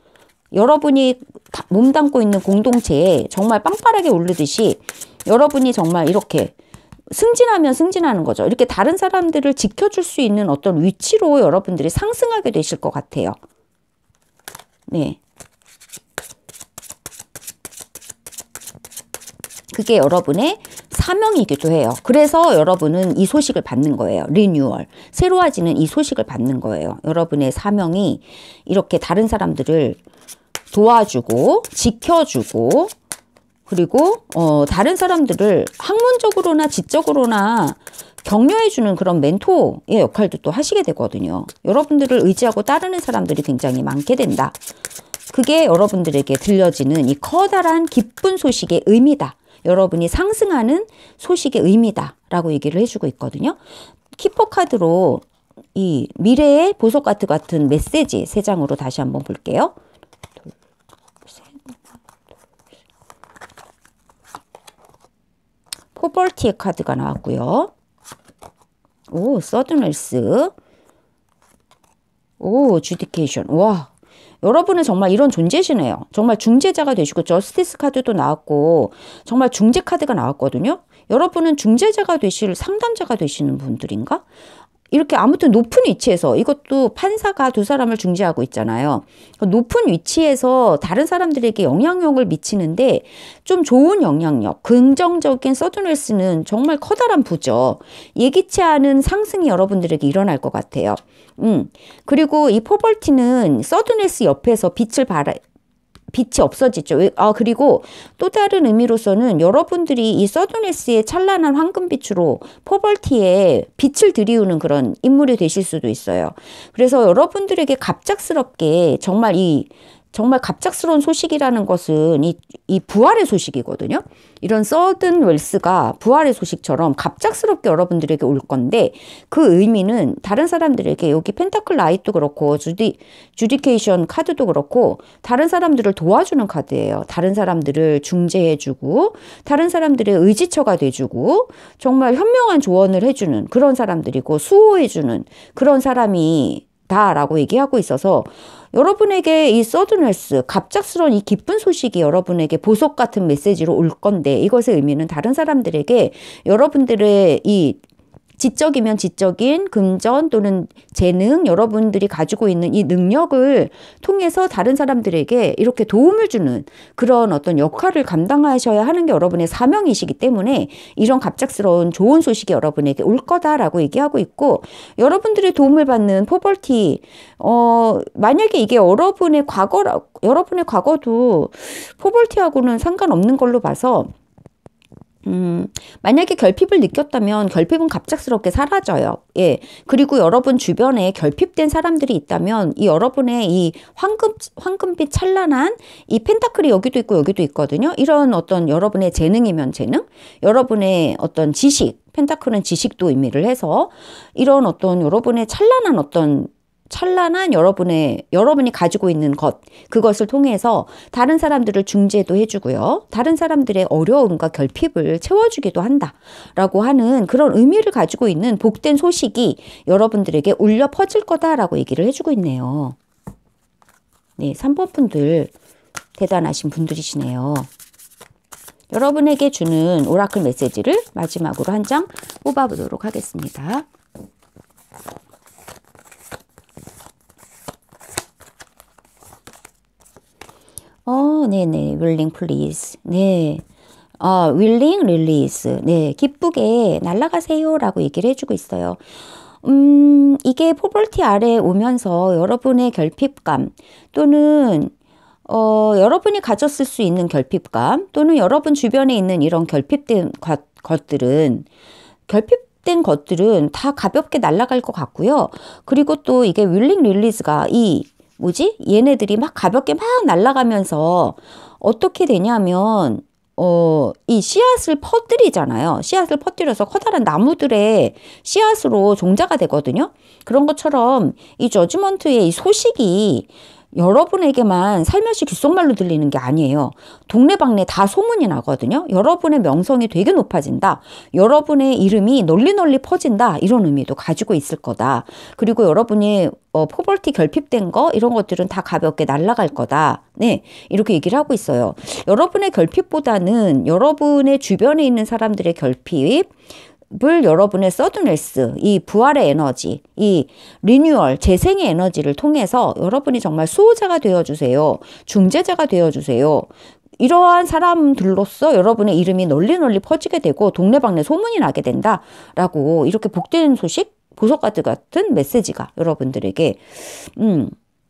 여러분이 몸담고 있는 공동체에 정말 빵빠르게 오르듯이 여러분이 정말 이렇게 승진하면 승진하는 거죠. 이렇게 다른 사람들을 지켜줄 수 있는 어떤 위치로 여러분들이 상승하게 되실 것 같아요. 네. 그게 여러분의 사명이기도 해요. 그래서 여러분은 이 소식을 받는 거예요. 리뉴얼. 새로워지는 이 소식을 받는 거예요. 여러분의 사명이 이렇게 다른 사람들을 도와주고 지켜주고, 그리고 다른 사람들을 학문적으로나 지적으로나 격려해주는 그런 멘토의 역할도 또 하시게 되거든요. 여러분들을 의지하고 따르는 사람들이 굉장히 많게 된다. 그게 여러분들에게 들려지는 이 커다란 기쁜 소식의 의미다. 여러분이 상승하는 소식의 의미다 라고 얘기를 해주고 있거든요. 키퍼 카드로 이 미래의 보석 같은 메시지 3장으로 다시 한번 볼게요. 포벌티의 카드가 나왔고요. 오, 서든웰스. 오, 주디케이션. 와, 여러분은 정말 이런 존재시네요. 정말 중재자가 되시고, 저스티스 카드도 나왔고 정말 중재 카드가 나왔거든요. 여러분은 중재자가 되실, 상담자가 되시는 분들인가? 이렇게 아무튼 높은 위치에서, 이것도 판사가 두 사람을 중재하고 있잖아요. 높은 위치에서 다른 사람들에게 영향력을 미치는데 좀 좋은 영향력, 긍정적인 서든웰스는 정말 커다란 부죠. 예기치 않은 상승이 여러분들에게 일어날 것 같아요. 그리고 이 포벌티는 서든네스 옆에서 빛이 없어지죠. 그리고 또 다른 의미로서는 여러분들이 이 서든네스의 찬란한 황금빛으로 포벌티에 빛을 들이우는 그런 인물이 되실 수도 있어요. 그래서 여러분들에게 갑작스럽게 정말 갑작스러운 소식이라는 것은 이 부활의 소식이거든요. 이런 서든 웰스가 부활의 소식처럼 갑작스럽게 여러분들에게 올 건데 그 의미는 다른 사람들에게 여기 펜타클 라이트도 그렇고 주디케이션 카드도 그렇고 다른 사람들을 도와주는 카드예요. 다른 사람들을 중재해주고 다른 사람들의 의지처가 돼주고 정말 현명한 조언을 해주는 그런 사람들이고 수호해주는 그런 사람이 다라고 얘기하고 있어서 여러분에게 이 서든웰스 갑작스러운 이 기쁜 소식이 여러분에게 보석 같은 메시지로 올 건데 이것의 의미는 다른 사람들에게 여러분들의 이 지적이면 지적인 금전 또는 재능 여러분들이 가지고 있는 이 능력을 통해서 다른 사람들에게 이렇게 도움을 주는 그런 어떤 역할을 감당하셔야 하는 게 여러분의 사명이시기 때문에 이런 갑작스러운 좋은 소식이 여러분에게 올 거다라고 얘기하고 있고 여러분들의 도움을 받는 포벌티 만약에 이게 여러분의 과거도 포벌티하고는 상관없는 걸로 봐서 만약에 결핍을 느꼈다면 결핍은 갑작스럽게 사라져요. 예. 그리고 여러분 주변에 결핍된 사람들이 있다면 이 여러분의 이 황금빛 찬란한 이 펜타클이 여기도 있고 여기도 있거든요. 이런 어떤 여러분의 재능이면 재능, 여러분의 어떤 지식, 펜타클은 지식도 의미를 해서 이런 어떤 여러분의 찬란한 여러분이 가지고 있는 그것을 통해서 다른 사람들을 중재도 해주고요. 다른 사람들의 어려움과 결핍을 채워주기도 한다라고 하는 그런 의미를 가지고 있는 복된 소식이 여러분들에게 울려 퍼질 거다라고 얘기를 해주고 있네요. 네, 3번 분들 대단하신 분들이시네요. 여러분에게 주는 오라클 메시지를 마지막으로 한 장 뽑아보도록 하겠습니다. 네네. willing please. 네. willing release. 네. 기쁘게 날아가세요. 라고 얘기를 해주고 있어요. 이게 포벌티 아래에 오면서 여러분의 결핍감 또는 여러분이 가졌을 수 있는 결핍감 또는 여러분 주변에 있는 이런 결핍된 것들은 다 가볍게 날아갈 것 같고요. 그리고 또 이게 willing release가 얘네들이 막 가볍게 막 날아가면서 어떻게 되냐면 이 씨앗을 퍼뜨리잖아요. 씨앗을 퍼뜨려서 커다란 나무들의 씨앗으로 종자가 되거든요. 그런 것처럼 이 저지먼트의 이 소식이 여러분에게만 살며시 귓속말로 들리는 게 아니에요. 동네방네 다 소문이 나거든요. 여러분의 명성이 되게 높아진다. 여러분의 이름이 널리 퍼진다. 이런 의미도 가지고 있을 거다. 그리고 여러분이 포벌티 결핍된 거 이런 것들은 다 가볍게 날아갈 거다. 네, 이렇게 얘기를 하고 있어요. 여러분의 결핍보다는 여러분의 주변에 있는 사람들의 결핍 여러분의 서든웰스, 이 부활의 에너지, 이 리뉴얼, 재생의 에너지를 통해서 여러분이 정말 수호자가 되어주세요. 중재자가 되어주세요. 이러한 사람들로서 여러분의 이름이 널리 퍼지게 되고 동네방네 소문이 나게 된다라고 이렇게 복된 소식, 보석카드 같은 메시지가 여러분들에게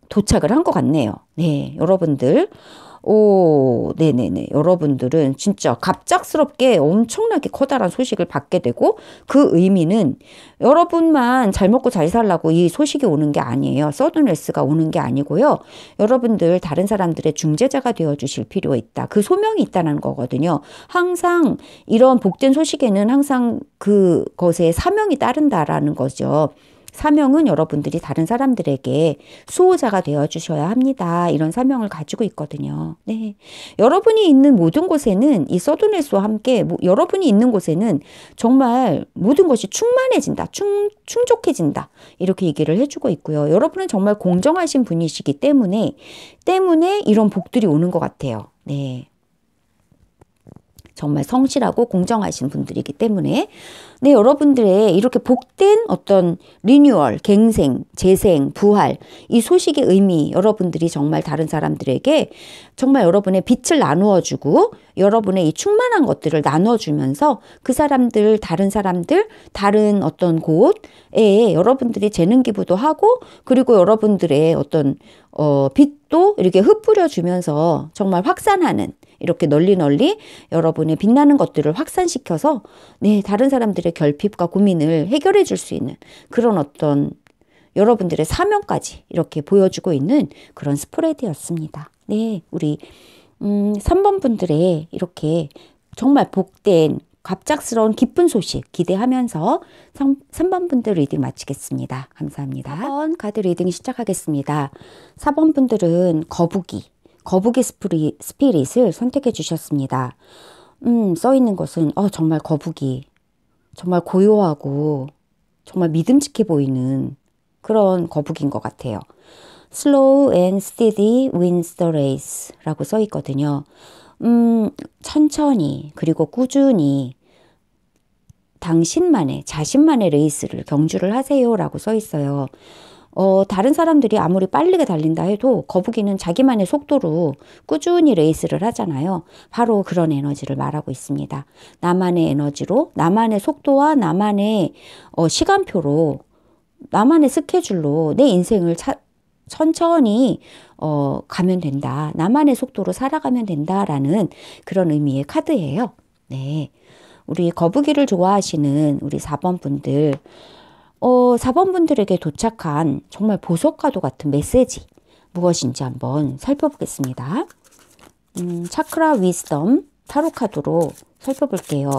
도착을 한 것 같네요. 네, 여러분들. 네네네. 여러분들은 진짜 갑작스럽게 엄청나게 커다란 소식을 받게 되고 그 의미는 여러분만 잘 먹고 잘 살라고 이 소식이 오는 게 아니에요. 서든웰스가 오는 게 아니고요. 여러분들 다른 사람들의 중재자가 되어주실 필요가 있다. 그 소명이 있다는 거거든요. 항상 이런 복된 소식에는 항상 그것에 사명이 따른다라는 거죠. 사명은 여러분들이 다른 사람들에게 수호자가 되어주셔야 합니다. 이런 사명을 가지고 있거든요. 네, 여러분이 있는 모든 곳에는 이 서든웰스와 함께 여러분이 있는 곳에는 정말 모든 것이 충만해진다. 충족해진다. 이렇게 얘기를 해주고 있고요. 여러분은 정말 공정하신 분이시기 때문에 이런 복들이 오는 것 같아요. 네. 정말 성실하고 공정하신 분들이기 때문에 네, 여러분들의 이렇게 복된 어떤 리뉴얼, 갱생, 재생, 부활 이 소식의 의미 여러분들이 정말 다른 사람들에게 정말 여러분의 빛을 나누어 주고 여러분의 이 충만한 것들을 나눠주면서 그 사람들, 다른 사람들, 다른 어떤 곳에 여러분들이 재능 기부도 하고 그리고 여러분들의 어떤 빛도 이렇게 흩뿌려 주면서 정말 확산하는 이렇게 널리 여러분의 빛나는 것들을 확산시켜서 네, 다른 사람들의 결핍과 고민을 해결해 줄 수 있는 그런 어떤 여러분들의 사명까지 이렇게 보여주고 있는 그런 스프레드였습니다. 네, 우리 3번 분들의 이렇게 정말 복된 갑작스러운 기쁜 소식 기대하면서 3번 분들 리딩 마치겠습니다. 감사합니다. 4번 카드 리딩 시작하겠습니다. 4번 분들은 거북이 스피릿을 선택해 주셨습니다. 써 있는 것은 정말 거북이, 정말 고요하고 정말 믿음직해 보이는 그런 거북인 것 같아요. Slow and steady wins the race 라고 써 있거든요. 천천히 그리고 꾸준히 자신만의 레이스를 경주를 하세요 라고 써 있어요. 다른 사람들이 아무리 빠르게 달린다 해도 거북이는 자기만의 속도로 꾸준히 레이스를 하잖아요. 바로 그런 에너지를 말하고 있습니다. 나만의 에너지로, 나만의 속도와 나만의 시간표로, 나만의 스케줄로 내 인생을 천천히 가면 된다. 나만의 속도로 살아가면 된다라는 그런 의미의 카드예요. 네, 우리 거북이를 좋아하시는 우리 4번 분들 4번 분들에게 도착한 정말 보석과도 같은 메시지 무엇인지 한번 살펴보겠습니다. 차크라 위스덤 타로 카드로 살펴볼게요.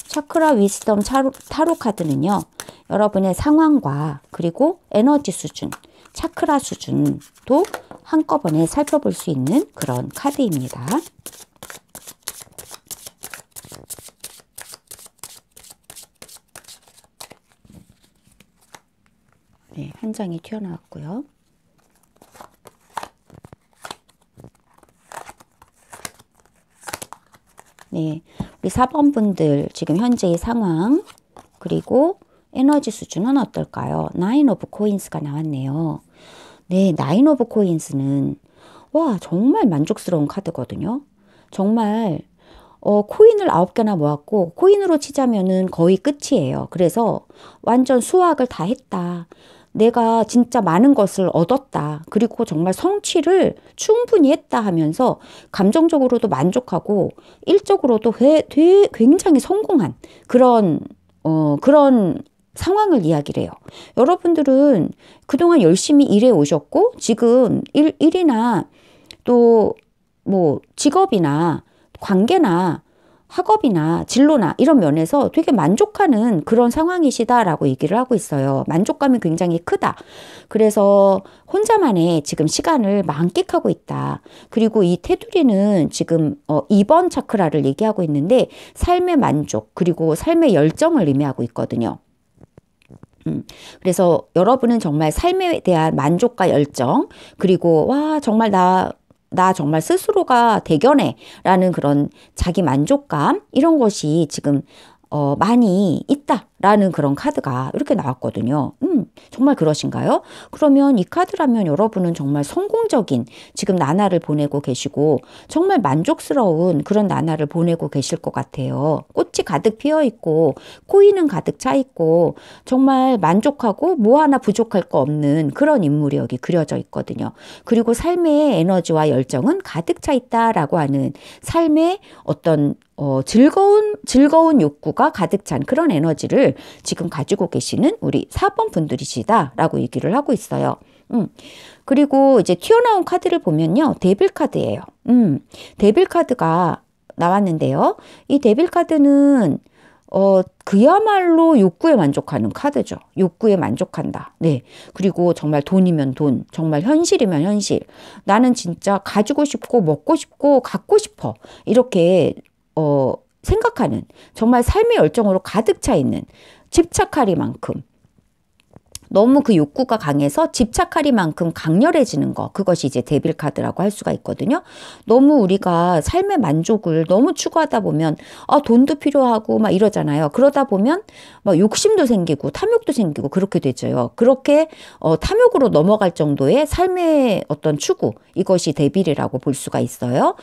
차크라 위스덤 타로 카드는요. 여러분의 상황과 그리고 에너지 수준, 차크라 수준도 한꺼번에 살펴볼 수 있는 그런 카드입니다. 네, 한 장이 튀어나왔고요. 네, 우리 4번 분들 지금 현재의 상황 그리고 에너지 수준은 어떨까요? 나인 오브 코인스가 나왔네요. 네, 나인 오브 코인스는 와 정말 만족스러운 카드거든요. 정말 코인을 9개나 모았고 코인으로 치자면은 거의 끝이에요. 그래서 완전 수확을 다 했다. 내가 진짜 많은 것을 얻었다. 그리고 정말 성취를 충분히 했다 하면서 감정적으로도 만족하고 일적으로도 굉장히 성공한 그런 상황을 이야기를 해요. 여러분들은 그동안 열심히 일해 오셨고 지금 일이나 또 뭐 직업이나 관계나 학업이나 진로나 이런 면에서 되게 만족하는 그런 상황이시다라고 얘기를 하고 있어요. 만족감이 굉장히 크다. 그래서 혼자만의 지금 시간을 만끽하고 있다. 그리고 이 테두리는 지금 2번 차크라를 얘기하고 있는데 삶의 만족 그리고 삶의 열정을 의미하고 있거든요. 그래서 여러분은 정말 삶에 대한 만족과 열정 그리고 와 정말 나 정말 스스로가 대견해 라는 그런 자기 만족감 이런 것이 지금 많이 있다라는 그런 카드가 이렇게 나왔거든요. 정말 그러신가요? 그러면 이 카드라면 여러분은 정말 성공적인 지금 나날을 보내고 계시고 정말 만족스러운 그런 나날을 보내고 계실 것 같아요. 꽃이 가득 피어 있고 코인은 가득 차 있고 정말 만족하고 뭐 하나 부족할 거 없는 그런 인물이 여기 그려져 있거든요. 그리고 삶의 에너지와 열정은 가득 차 있다라고 하는 삶의 어떤 즐거운 욕구가 가득 찬 그런 에너지를 지금 가지고 계시는 우리 4번 분들이시다라고 얘기를 하고 있어요. 그리고 이제 튀어나온 카드를 보면요. 데빌 카드예요. 데빌 카드가 나왔는데요. 이 데빌 카드는 그야말로 욕구에 만족하는 카드죠. 욕구에 만족한다. 네. 그리고 정말 돈이면 돈, 정말 현실이면 현실. 나는 진짜 가지고 싶고 먹고 싶고 갖고 싶어. 이렇게 생각하는 정말 삶의 열정으로 가득 차 있는 집착하리만큼 너무 그 욕구가 강해서 집착하리만큼 강렬해지는 거. 그것이 이제 데빌 카드라고 할 수가 있거든요. 너무 우리가 삶의 만족을 너무 추구하다 보면 돈도 필요하고 막 이러잖아요. 그러다 보면 막 욕심도 생기고 탐욕도 생기고 그렇게 되죠. 그렇게 탐욕으로 넘어갈 정도의 삶의 어떤 추구. 이것이 데빌이라고 볼 수가 있어요.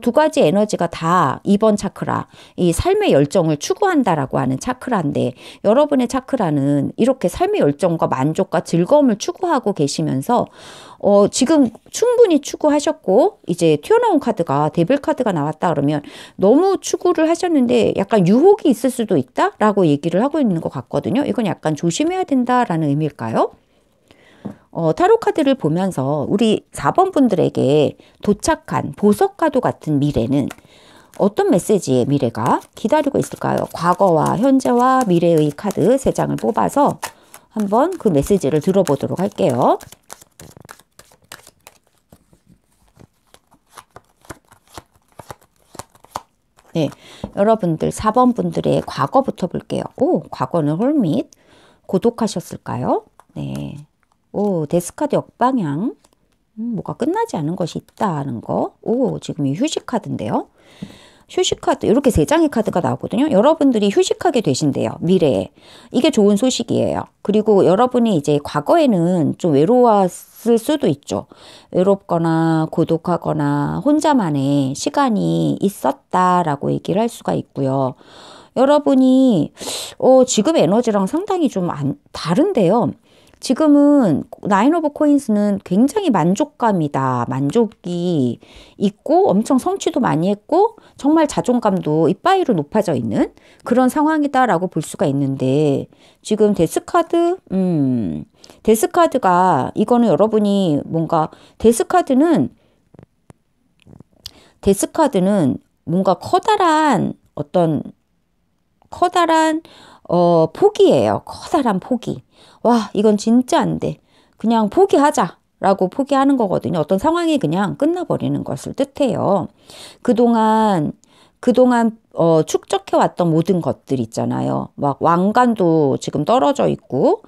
두 가지 에너지가 다 2번 차크라, 이 삶의 열정을 추구한다라고 하는 차크라인데 여러분의 차크라는 이렇게 삶의 열정과 만족과 즐거움을 추구하고 계시면서 지금 충분히 추구하셨고 이제 튀어나온 카드가 데빌 카드가 나왔다 그러면 너무 추구를 하셨는데 약간 유혹이 있을 수도 있다라고 얘기를 하고 있는 것 같거든요. 이건 약간 조심해야 된다라는 의미일까요? 타로 카드를 보면서 우리 4번 분들에게 도착한 보석과도 같은 미래는 어떤 메시지의 미래가 기다리고 있을까요? 과거와 현재와 미래의 카드 3장을 뽑아서 한번 그 메시지를 들어보도록 할게요. 네, 여러분들 4번 분들의 과거부터 볼게요. 오, 과거는 홀밋. 고독하셨을까요? 네. 오, 데스카드 역방향. 뭐가 끝나지 않은 것이 있다는 거. 오, 지금 이 휴식 카드인데요. 휴식 카드, 이렇게 3장의 카드가 나오거든요. 여러분들이 휴식하게 되신대요. 미래에. 이게 좋은 소식이에요. 그리고 여러분이 이제 과거에는 좀 외로웠을 수도 있죠. 외롭거나 고독하거나 혼자만의 시간이 있었다라고 얘기를 할 수가 있고요. 여러분이 지금 에너지랑 상당히 좀 다른데요. 지금은 나인 오브 코인스는 굉장히 만족감이다. 만족이 있고 엄청 성취도 많이 했고 정말 자존감도 이빠이로 높아져 있는 그런 상황이다라고 볼 수가 있는데 지금 데스카드가 이거는 여러분이 뭔가 데스카드는 뭔가 커다란 포기예요. 커다란 포기. 와, 이건 진짜 안 돼. 그냥 포기하자라고 포기하는 거거든요. 어떤 상황이 그냥 끝나버리는 것을 뜻해요. 그동안 축적해왔던 모든 것들 있잖아요. 막 왕관도 지금 떨어져 있고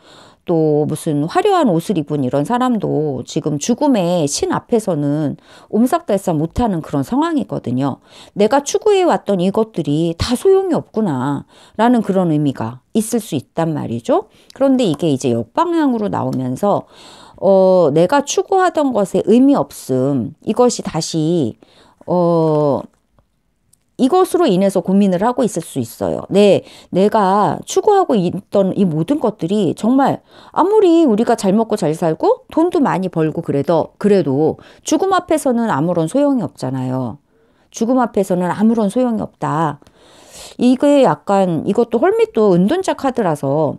또 무슨 화려한 옷을 입은 이런 사람도 지금 죽음의 신 앞에서는 옴삭달싹 못하는 그런 상황이거든요. 내가 추구해왔던 이것들이 다 소용이 없구나 라는 그런 의미가 있을 수 있단 말이죠. 그런데 이게 이제 역방향으로 나오면서 내가 추구하던 것에 의미 없음, 이것이 다시 이것으로 인해서 고민을 하고 있을 수 있어요. 내가 추구하고 있던 이 모든 것들이 정말 아무리 우리가 잘 먹고 잘 살고 돈도 많이 벌고 그래도 죽음 앞에서는 아무런 소용이 없잖아요. 죽음 앞에서는 아무런 소용이 없다. 이게 약간 이것도 헐밋도 은둔자 카드라서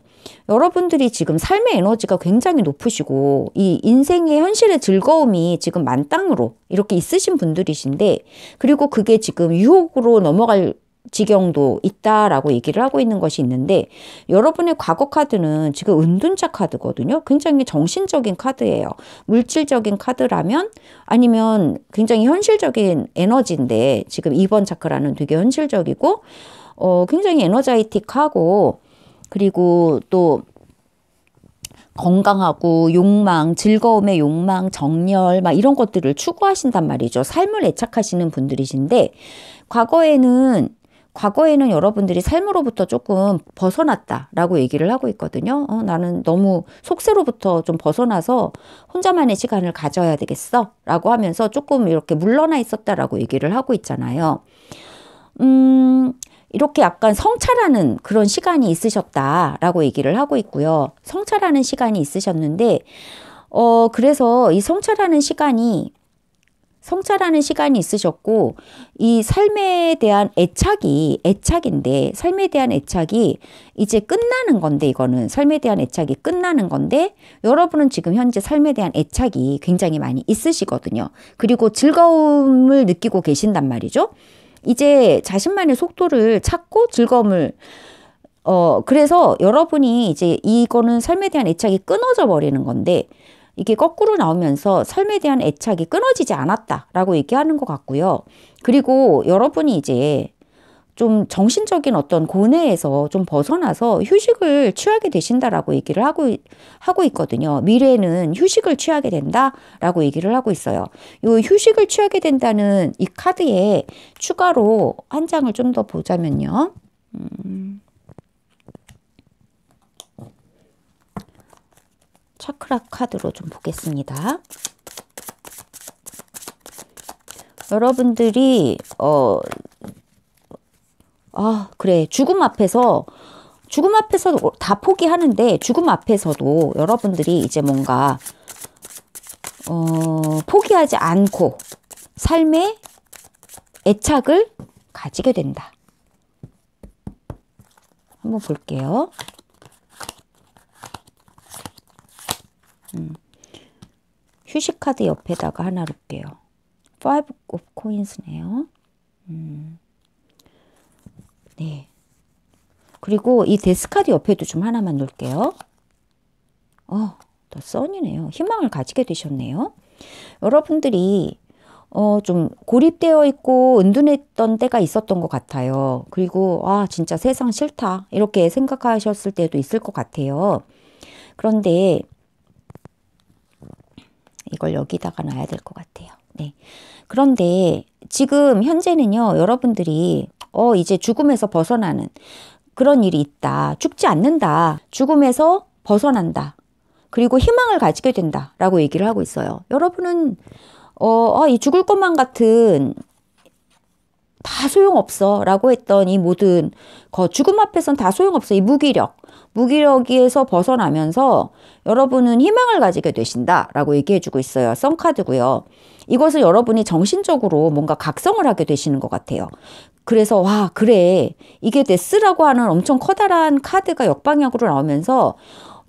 여러분들이 지금 삶의 에너지가 굉장히 높으시고 이 인생의 현실의 즐거움이 지금 만땅으로 이렇게 있으신 분들이신데 그리고 그게 지금 유혹으로 넘어갈 지경도 있다라고 얘기를 하고 있는 것이 있는데 여러분의 과거 카드는 지금 은둔자 카드거든요. 굉장히 정신적인 카드예요. 물질적인 카드라면 아니면 굉장히 현실적인 에너지인데 지금 2번 차크라는 되게 현실적이고 굉장히 에너자이틱하고 그리고 또 건강하고 욕망, 즐거움의 욕망, 정열 막 이런 것들을 추구하신단 말이죠. 삶을 애착하시는 분들이신데 과거에는 여러분들이 삶으로부터 조금 벗어났다라고 얘기를 하고 있거든요. 나는 너무 속세로부터 좀 벗어나서 혼자만의 시간을 가져야 되겠어 라고 하면서 조금 이렇게 물러나 있었다라고 얘기를 하고 있잖아요. 이렇게 약간 성찰하는 그런 시간이 있으셨다라고 얘기를 하고 있고요. 성찰하는 시간이 있으셨는데, 그래서 이 성찰하는 시간이 있으셨고, 이 삶에 대한 애착인데, 삶에 대한 애착이 이제 끝나는 건데, 이거는 삶에 대한 애착이 끝나는 건데, 여러분은 지금 현재 삶에 대한 애착이 굉장히 많이 있으시거든요. 그리고 즐거움을 느끼고 계신단 말이죠. 이제 자신만의 속도를 찾고 즐거움을 그래서 여러분이 이제 이거는 삶에 대한 애착이 끊어져 버리는 건데 이게 거꾸로 나오면서 삶에 대한 애착이 끊어지지 않았다라고 얘기하는 것 같고요. 그리고 여러분이 이제 좀 정신적인 어떤 고뇌에서 좀 벗어나서 휴식을 취하게 되신다라고 얘기를 하고 있거든요. 미래에는 휴식을 취하게 된다라고 얘기를 하고 있어요. 이 휴식을 취하게 된다는 이 카드에 추가로 한 장을 좀 더 보자면요. 차크라 카드로 좀 보겠습니다. 여러분들이 그래. 죽음 앞에서 다 포기하는데 죽음 앞에서도 여러분들이 이제 뭔가 포기하지 않고 삶의 애착을 가지게 된다. 한번 볼게요. 휴식 카드 옆에다가 하나 놓을게요. Five of Coins네요. 네. 그리고 이 데스 카드 옆에도 좀 하나만 놓을게요. 더 선이네요. 희망을 가지게 되셨네요. 여러분들이 좀 고립되어 있고 은둔했던 때가 있었던 것 같아요. 그리고 진짜 세상 싫다 이렇게 생각하셨을 때도 있을 것 같아요. 그런데 이걸 여기다가 놔야 될 것 같아요. 네. 그런데 지금 현재는요, 여러분들이 이제 죽음에서 벗어나는 그런 일이 있다. 죽지 않는다. 죽음에서 벗어난다. 그리고 희망을 가지게 된다. 라고 얘기를 하고 있어요. 여러분은 이 죽을 것만 같은 다 소용없어 라고 했던 이 모든 죽음 앞에선 다 소용없어. 이 무기력에서 벗어나면서 여러분은 희망을 가지게 되신다 라고 얘기해 주고 있어요. 썬카드고요. 이것을 여러분이 정신적으로 뭔가 각성을 하게 되시는 것 같아요. 그래서 그래 이게 데스라고 하는 엄청 커다란 카드가 역방향으로 나오면서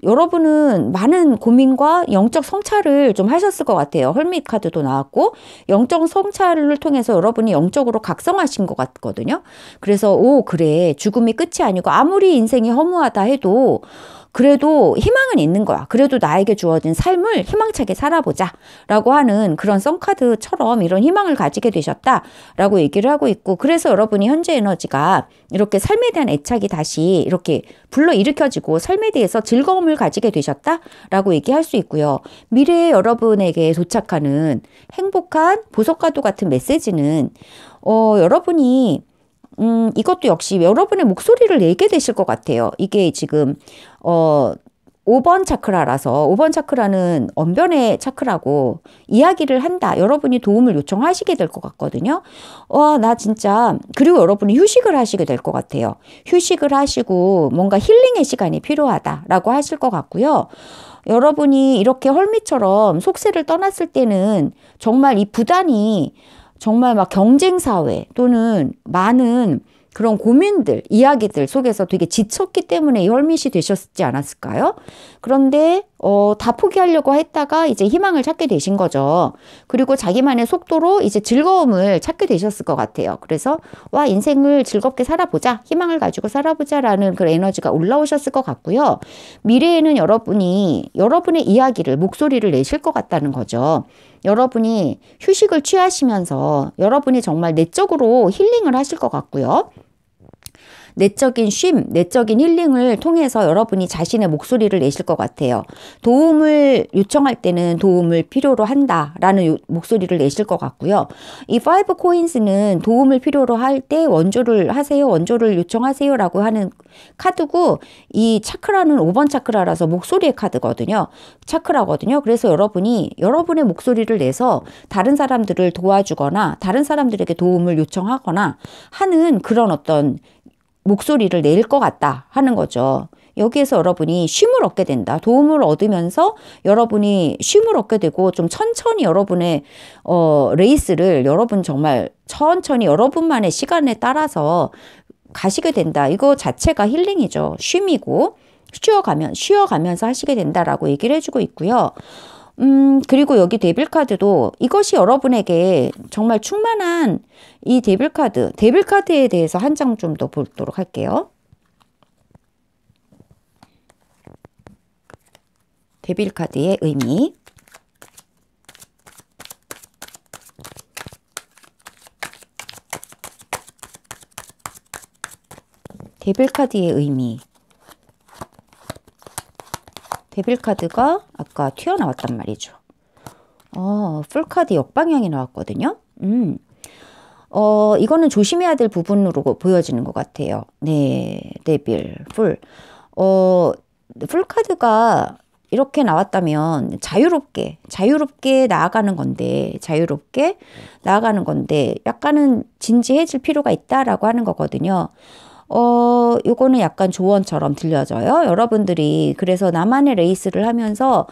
여러분은 많은 고민과 영적 성찰을 좀 하셨을 것 같아요. 헐밋 카드도 나왔고 영적 성찰을 통해서 여러분이 영적으로 각성하신 것 같거든요. 그래서 그래 죽음이 끝이 아니고 아무리 인생이 허무하다 해도 그래도 희망은 있는 거야. 그래도 나에게 주어진 삶을 희망차게 살아보자 라고 하는 그런 썬카드처럼 이런 희망을 가지게 되셨다 라고 얘기를 하고 있고, 그래서 여러분이 현재 에너지가 이렇게 삶에 대한 애착이 다시 이렇게 불러일으켜지고 삶에 대해서 즐거움을 가지게 되셨다 라고 얘기할 수 있고요. 미래에 여러분에게 도착하는 행복한 보석과도 같은 메시지는 여러분이 이것도 역시 여러분의 목소리를 내게 되실 것 같아요. 이게 지금 5번 차크라라서 5번 차크라는 언변의 차크라고 이야기를 한다. 여러분이 도움을 요청하시게 될 것 같거든요. 나 진짜 그리고 여러분이 휴식을 하시게 될 것 같아요. 휴식을 하시고 뭔가 힐링의 시간이 필요하다라고 하실 것 같고요. 여러분이 이렇게 헐미처럼 속세를 떠났을 때는 정말 이 부단이 정말 막 경쟁사회 또는 많은 그런 고민들, 이야기들 속에서 되게 지쳤기 때문에 이 헐밋이 되셨지 않았을까요? 그런데 다 포기하려고 했다가 이제 희망을 찾게 되신 거죠. 그리고 자기만의 속도로 이제 즐거움을 찾게 되셨을 것 같아요. 그래서 인생을 즐겁게 살아보자, 희망을 가지고 살아보자라는 그런 에너지가 올라오셨을 것 같고요. 미래에는 여러분이 여러분의 이야기를, 목소리를 내실 것 같다는 거죠. 여러분이 휴식을 취하시면서 여러분이 정말 내적으로 힐링을 하실 것 같고요. 내적인 쉼, 내적인 힐링을 통해서 여러분이 자신의 목소리를 내실 것 같아요. 도움을 요청할 때는 도움을 필요로 한다라는 목소리를 내실 것 같고요. 이 5 코인스는 도움을 필요로 할 때 원조를 하세요, 원조를 요청하세요라고 하는 카드고, 이 차크라는 5번 차크라라서 목소리의 카드거든요. 차크라거든요. 그래서 여러분이 여러분의 목소리를 내서 다른 사람들을 도와주거나 다른 사람들에게 도움을 요청하거나 하는 그런 어떤 목소리를 낼 것 같다 하는 거죠. 여기에서 여러분이 쉼을 얻게 된다. 도움을 얻으면서 여러분이 쉼을 얻게 되고 좀 천천히 여러분의 레이스를 여러분 정말 천천히 여러분만의 시간에 따라서 가시게 된다. 이거 자체가 힐링이죠. 쉼이고 쉬어가면서 하시게 된다라고 얘기를 해주고 있고요. 그리고 여기 데빌 카드도 이것이 여러분에게 정말 충만한 이 데빌 카드에 대해서 한 장 좀 더 보도록 할게요. 데빌 카드의 의미. 데빌 카드의 의미. 데빌 카드가 아까 튀어나왔단 말이죠. 풀 카드 역방향이 나왔거든요. 이거는 조심해야 될 부분으로 보여지는 것 같아요. 네, 데빌, 풀. 풀 카드가 이렇게 나왔다면 자유롭게 나아가는 건데, 약간은 진지해질 필요가 있다라고 하는 거거든요. 요거는 약간 조언처럼 들려져요. 여러분들이 그래서 나만의 레이스를 하면서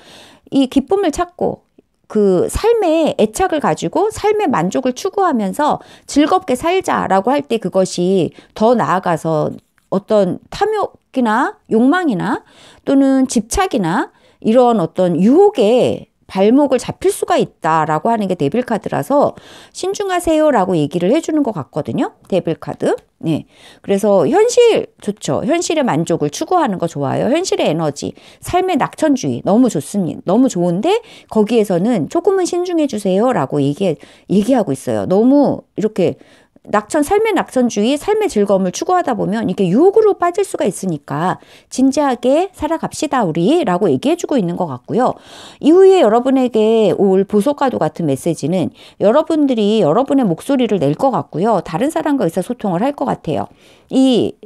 이 기쁨을 찾고 그 삶의 애착을 가지고 삶의 만족을 추구하면서 즐겁게 살자라고 할 때 그것이 더 나아가서 어떤 탐욕이나 욕망이나 또는 집착이나 이런 어떤 유혹에 발목을 잡힐 수가 있다라고 하는 게 데빌 카드라서 신중하세요라고 얘기를 해주는 것 같거든요. 데빌 카드. 네. 그래서 현실 좋죠. 현실의 만족을 추구하는 거 좋아요. 현실의 에너지, 삶의 낙천주의 너무 좋습니다. 너무 좋은데 거기에서는 조금은 신중해 주세요라고 얘기하고 있어요. 너무 이렇게 삶의 낙천주의, 삶의 즐거움을 추구하다 보면 이게 유혹으로 빠질 수가 있으니까 진지하게 살아갑시다 우리라고 얘기해주고 있는 것 같고요. 이후에 여러분에게 올 보석과도 같은 메시지는 여러분들이 여러분의 목소리를 낼 것 같고요. 다른 사람과 의사소통을 할 것 같아요. 이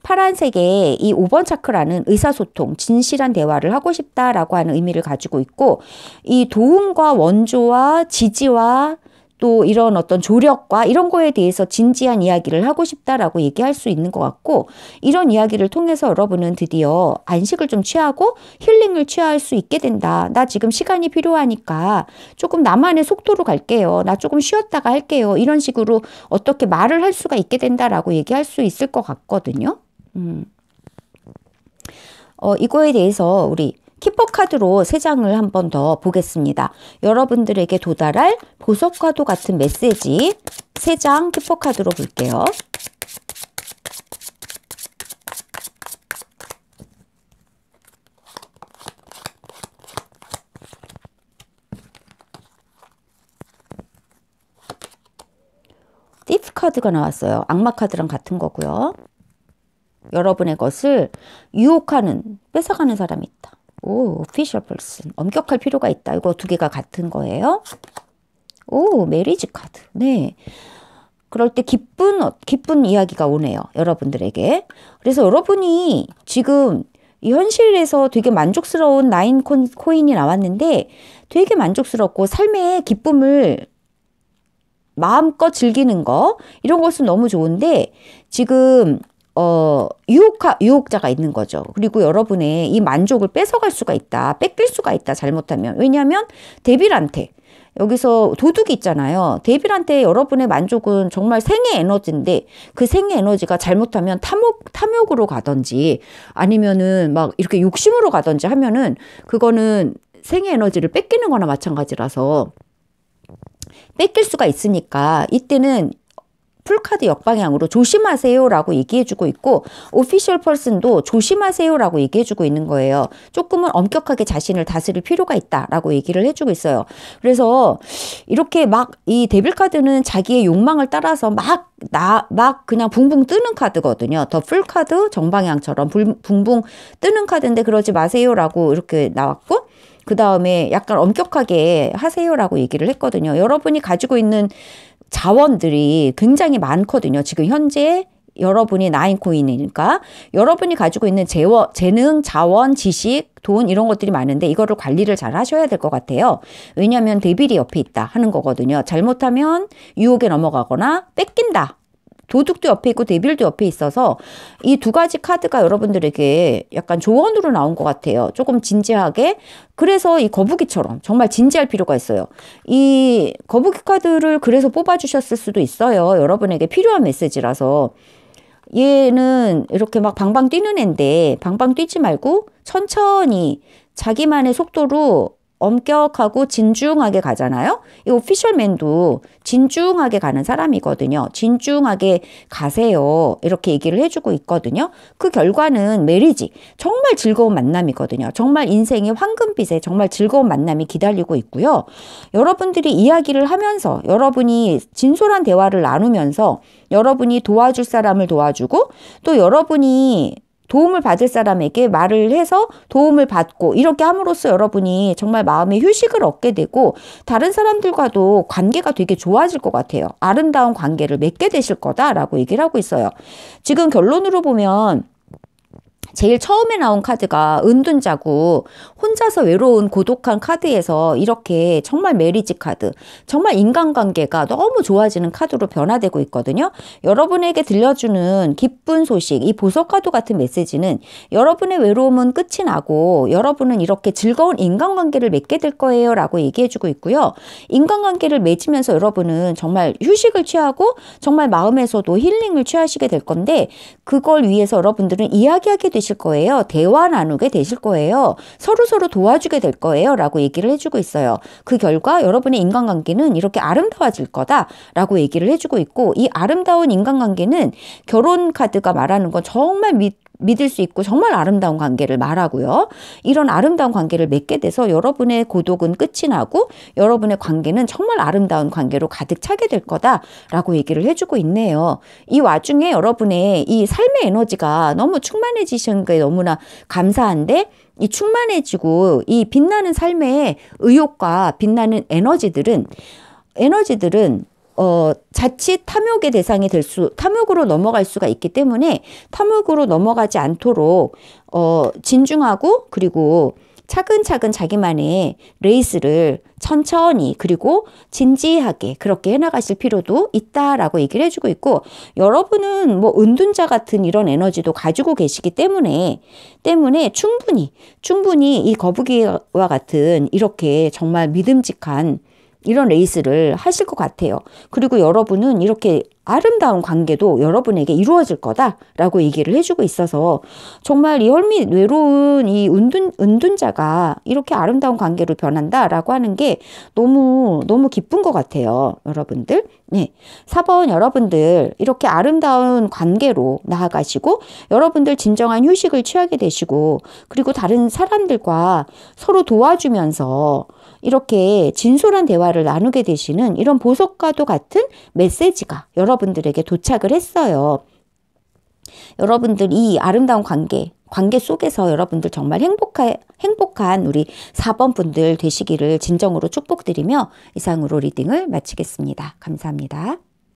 파란색의 이 5번 차크라는 의사소통, 진실한 대화를 하고 싶다라고 하는 의미를 가지고 있고, 이 도움과 원조와 지지와 또 이런 어떤 조력과 이런 거에 대해서 진지한 이야기를 하고 싶다라고 얘기할 수 있는 것 같고, 이런 이야기를 통해서 여러분은 드디어 안식을 좀 취하고 힐링을 취할 수 있게 된다. 나 지금 시간이 필요하니까 조금 나만의 속도로 갈게요. 나 조금 쉬었다가 할게요. 이런 식으로 어떻게 말을 할 수가 있게 된다라고 얘기할 수 있을 것 같거든요. 이거에 대해서 우리 키퍼 카드로 3장을 한 번 더 보겠습니다. 여러분들에게 도달할 보석과도 같은 메시지 3장 키퍼 카드로 볼게요. 티프 카드가 나왔어요. 악마 카드랑 같은 거고요. 여러분의 것을 유혹하는, 뺏어가는 사람이 있다. 오, official person. 엄격할 필요가 있다. 이거 2개가 같은 거예요. 오, 메리지 카드. 네. 그럴 때 기쁜 이야기가 오네요. 여러분들에게. 그래서 여러분이 지금 이 현실에서 되게 만족스러운 9 코인이 나왔는데 되게 만족스럽고 삶의 기쁨을 마음껏 즐기는 거, 이런 것은 너무 좋은데 지금 유혹자가 있는 거죠. 그리고 여러분의 이 만족을 뺏어갈 수가 있다. 뺏길 수가 있다. 잘못하면. 왜냐하면 데빌한테, 여기서 도둑이 있잖아요. 데빌한테 여러분의 만족은 정말 생의 에너지인데 그 생의 에너지가 잘못하면 탐욕으로 가든지 아니면은 막 이렇게 욕심으로 가든지 하면은 그거는 생의 에너지를 뺏기는 거나 마찬가지라서 뺏길 수가 있으니까 이때는 풀카드 역방향으로 조심하세요라고 얘기해주고 있고, 오피셜 펄슨도 조심하세요라고 얘기해주고 있는 거예요. 조금은 엄격하게 자신을 다스릴 필요가 있다라고 얘기를 해주고 있어요. 그래서 이렇게 막 이 데빌 카드는 자기의 욕망을 따라서 막 그냥 붕붕 뜨는 카드거든요. 더 풀 카드 정방향처럼 붕붕 뜨는 카드인데 그러지 마세요라고 이렇게 나왔고, 그 다음에 약간 엄격하게 하세요라고 얘기를 했거든요. 여러분이 가지고 있는 자원들이 굉장히 많거든요. 지금 현재 여러분이 9코인이니까 여러분이 가지고 있는 재능, 자원, 지식, 돈 이런 것들이 많은데 이거를 관리를 잘 하셔야 될 것 같아요. 왜냐하면 데빌이 옆에 있다 하는 거거든요. 잘못하면 유혹에 넘어가거나 뺏긴다. 도둑도 옆에 있고 데빌도 옆에 있어서 이 2가지 카드가 여러분들에게 약간 조언으로 나온 것 같아요. 조금 진지하게. 그래서 이 거북이처럼 정말 진지할 필요가 있어요. 이 거북이 카드를 그래서 뽑아주셨을 수도 있어요. 여러분에게 필요한 메시지라서. 얘는 이렇게 막 방방 뛰는 애인데 방방 뛰지 말고 천천히 자기만의 속도로 엄격하고 진중하게 가잖아요. 이 오피셜맨도 진중하게 가는 사람이거든요. 진중하게 가세요. 이렇게 얘기를 해주고 있거든요. 그 결과는 메리지. 정말 즐거운 만남이거든요. 정말 인생의 황금빛에 정말 즐거운 만남이 기다리고 있고요. 여러분들이 이야기를 하면서 여러분이 진솔한 대화를 나누면서 여러분이 도와줄 사람을 도와주고 또 여러분이 도움을 받을 사람에게 말을 해서 도움을 받고 이렇게 함으로써 여러분이 정말 마음의 휴식을 얻게 되고 다른 사람들과도 관계가 되게 좋아질 것 같아요. 아름다운 관계를 맺게 되실 거다라고 얘기를 하고 있어요. 지금 결론으로 보면 제일 처음에 나온 카드가 은둔자고 혼자서 외로운 고독한 카드에서 이렇게 정말 메리지 카드, 정말 인간관계가 너무 좋아지는 카드로 변화되고 있거든요. 여러분에게 들려주는 기쁜 소식, 이 보석카드 같은 메시지는 여러분의 외로움은 끝이 나고 여러분은 이렇게 즐거운 인간관계를 맺게 될 거예요 라고 얘기해주고 있고요. 인간관계를 맺으면서 여러분은 정말 휴식을 취하고 정말 마음에서도 힐링을 취하시게 될 건데 그걸 위해서 여러분들은 이야기하게 되실 거예요. 대화 나누게 되실 거예요. 서로서로 도와주게 될 거예요. 라고 얘기를 해주고 있어요. 그 결과 여러분의 인간관계는 이렇게 아름다워질 거다. 라고 얘기를 해주고 있고 이 아름다운 인간관계는 결혼 카드가 말하는 건 정말 믿을 수 있고 정말 아름다운 관계를 말하고요. 이런 아름다운 관계를 맺게 돼서 여러분의 고독은 끝이 나고 여러분의 관계는 정말 아름다운 관계로 가득 차게 될 거다라고 얘기를 해주고 있네요. 이 와중에 여러분의 이 삶의 에너지가 너무 충만해지신 게 너무나 감사한데 이 충만해지고 이 빛나는 삶의 의욕과 빛나는 에너지들은 자칫 탐욕의 대상이 탐욕으로 넘어갈 수가 있기 때문에 탐욕으로 넘어가지 않도록, 진중하고 그리고 차근차근 자기만의 레이스를 천천히 그리고 진지하게 그렇게 해나가실 필요도 있다라고 얘기를 해주고 있고 여러분은 뭐 은둔자 같은 이런 에너지도 가지고 계시기 때문에 충분히 이 거북이와 같은 이렇게 정말 믿음직한 이런 레이스를 하실 것 같아요. 그리고 여러분은 이렇게 아름다운 관계도 여러분에게 이루어질 거다라고 얘기를 해주고 있어서 정말 이 헐밋 외로운 이 은둔자가 이렇게 아름다운 관계로 변한다라고 하는 게 너무 기쁜 것 같아요. 여러분들. 네. 4번 여러분들 이렇게 아름다운 관계로 나아가시고 여러분들 진정한 휴식을 취하게 되시고 그리고 다른 사람들과 서로 도와주면서 이렇게 진솔한 대화를 나누게 되시는 이런 보석과도 같은 메시지가 여러분들에게 도착을 했어요. 여러분들 이 아름다운 관계 속에서 여러분들 정말 행복한 우리 4번 분들 되시기를 진정으로 축복드리며 이상으로 리딩을 마치겠습니다. 감사합니다.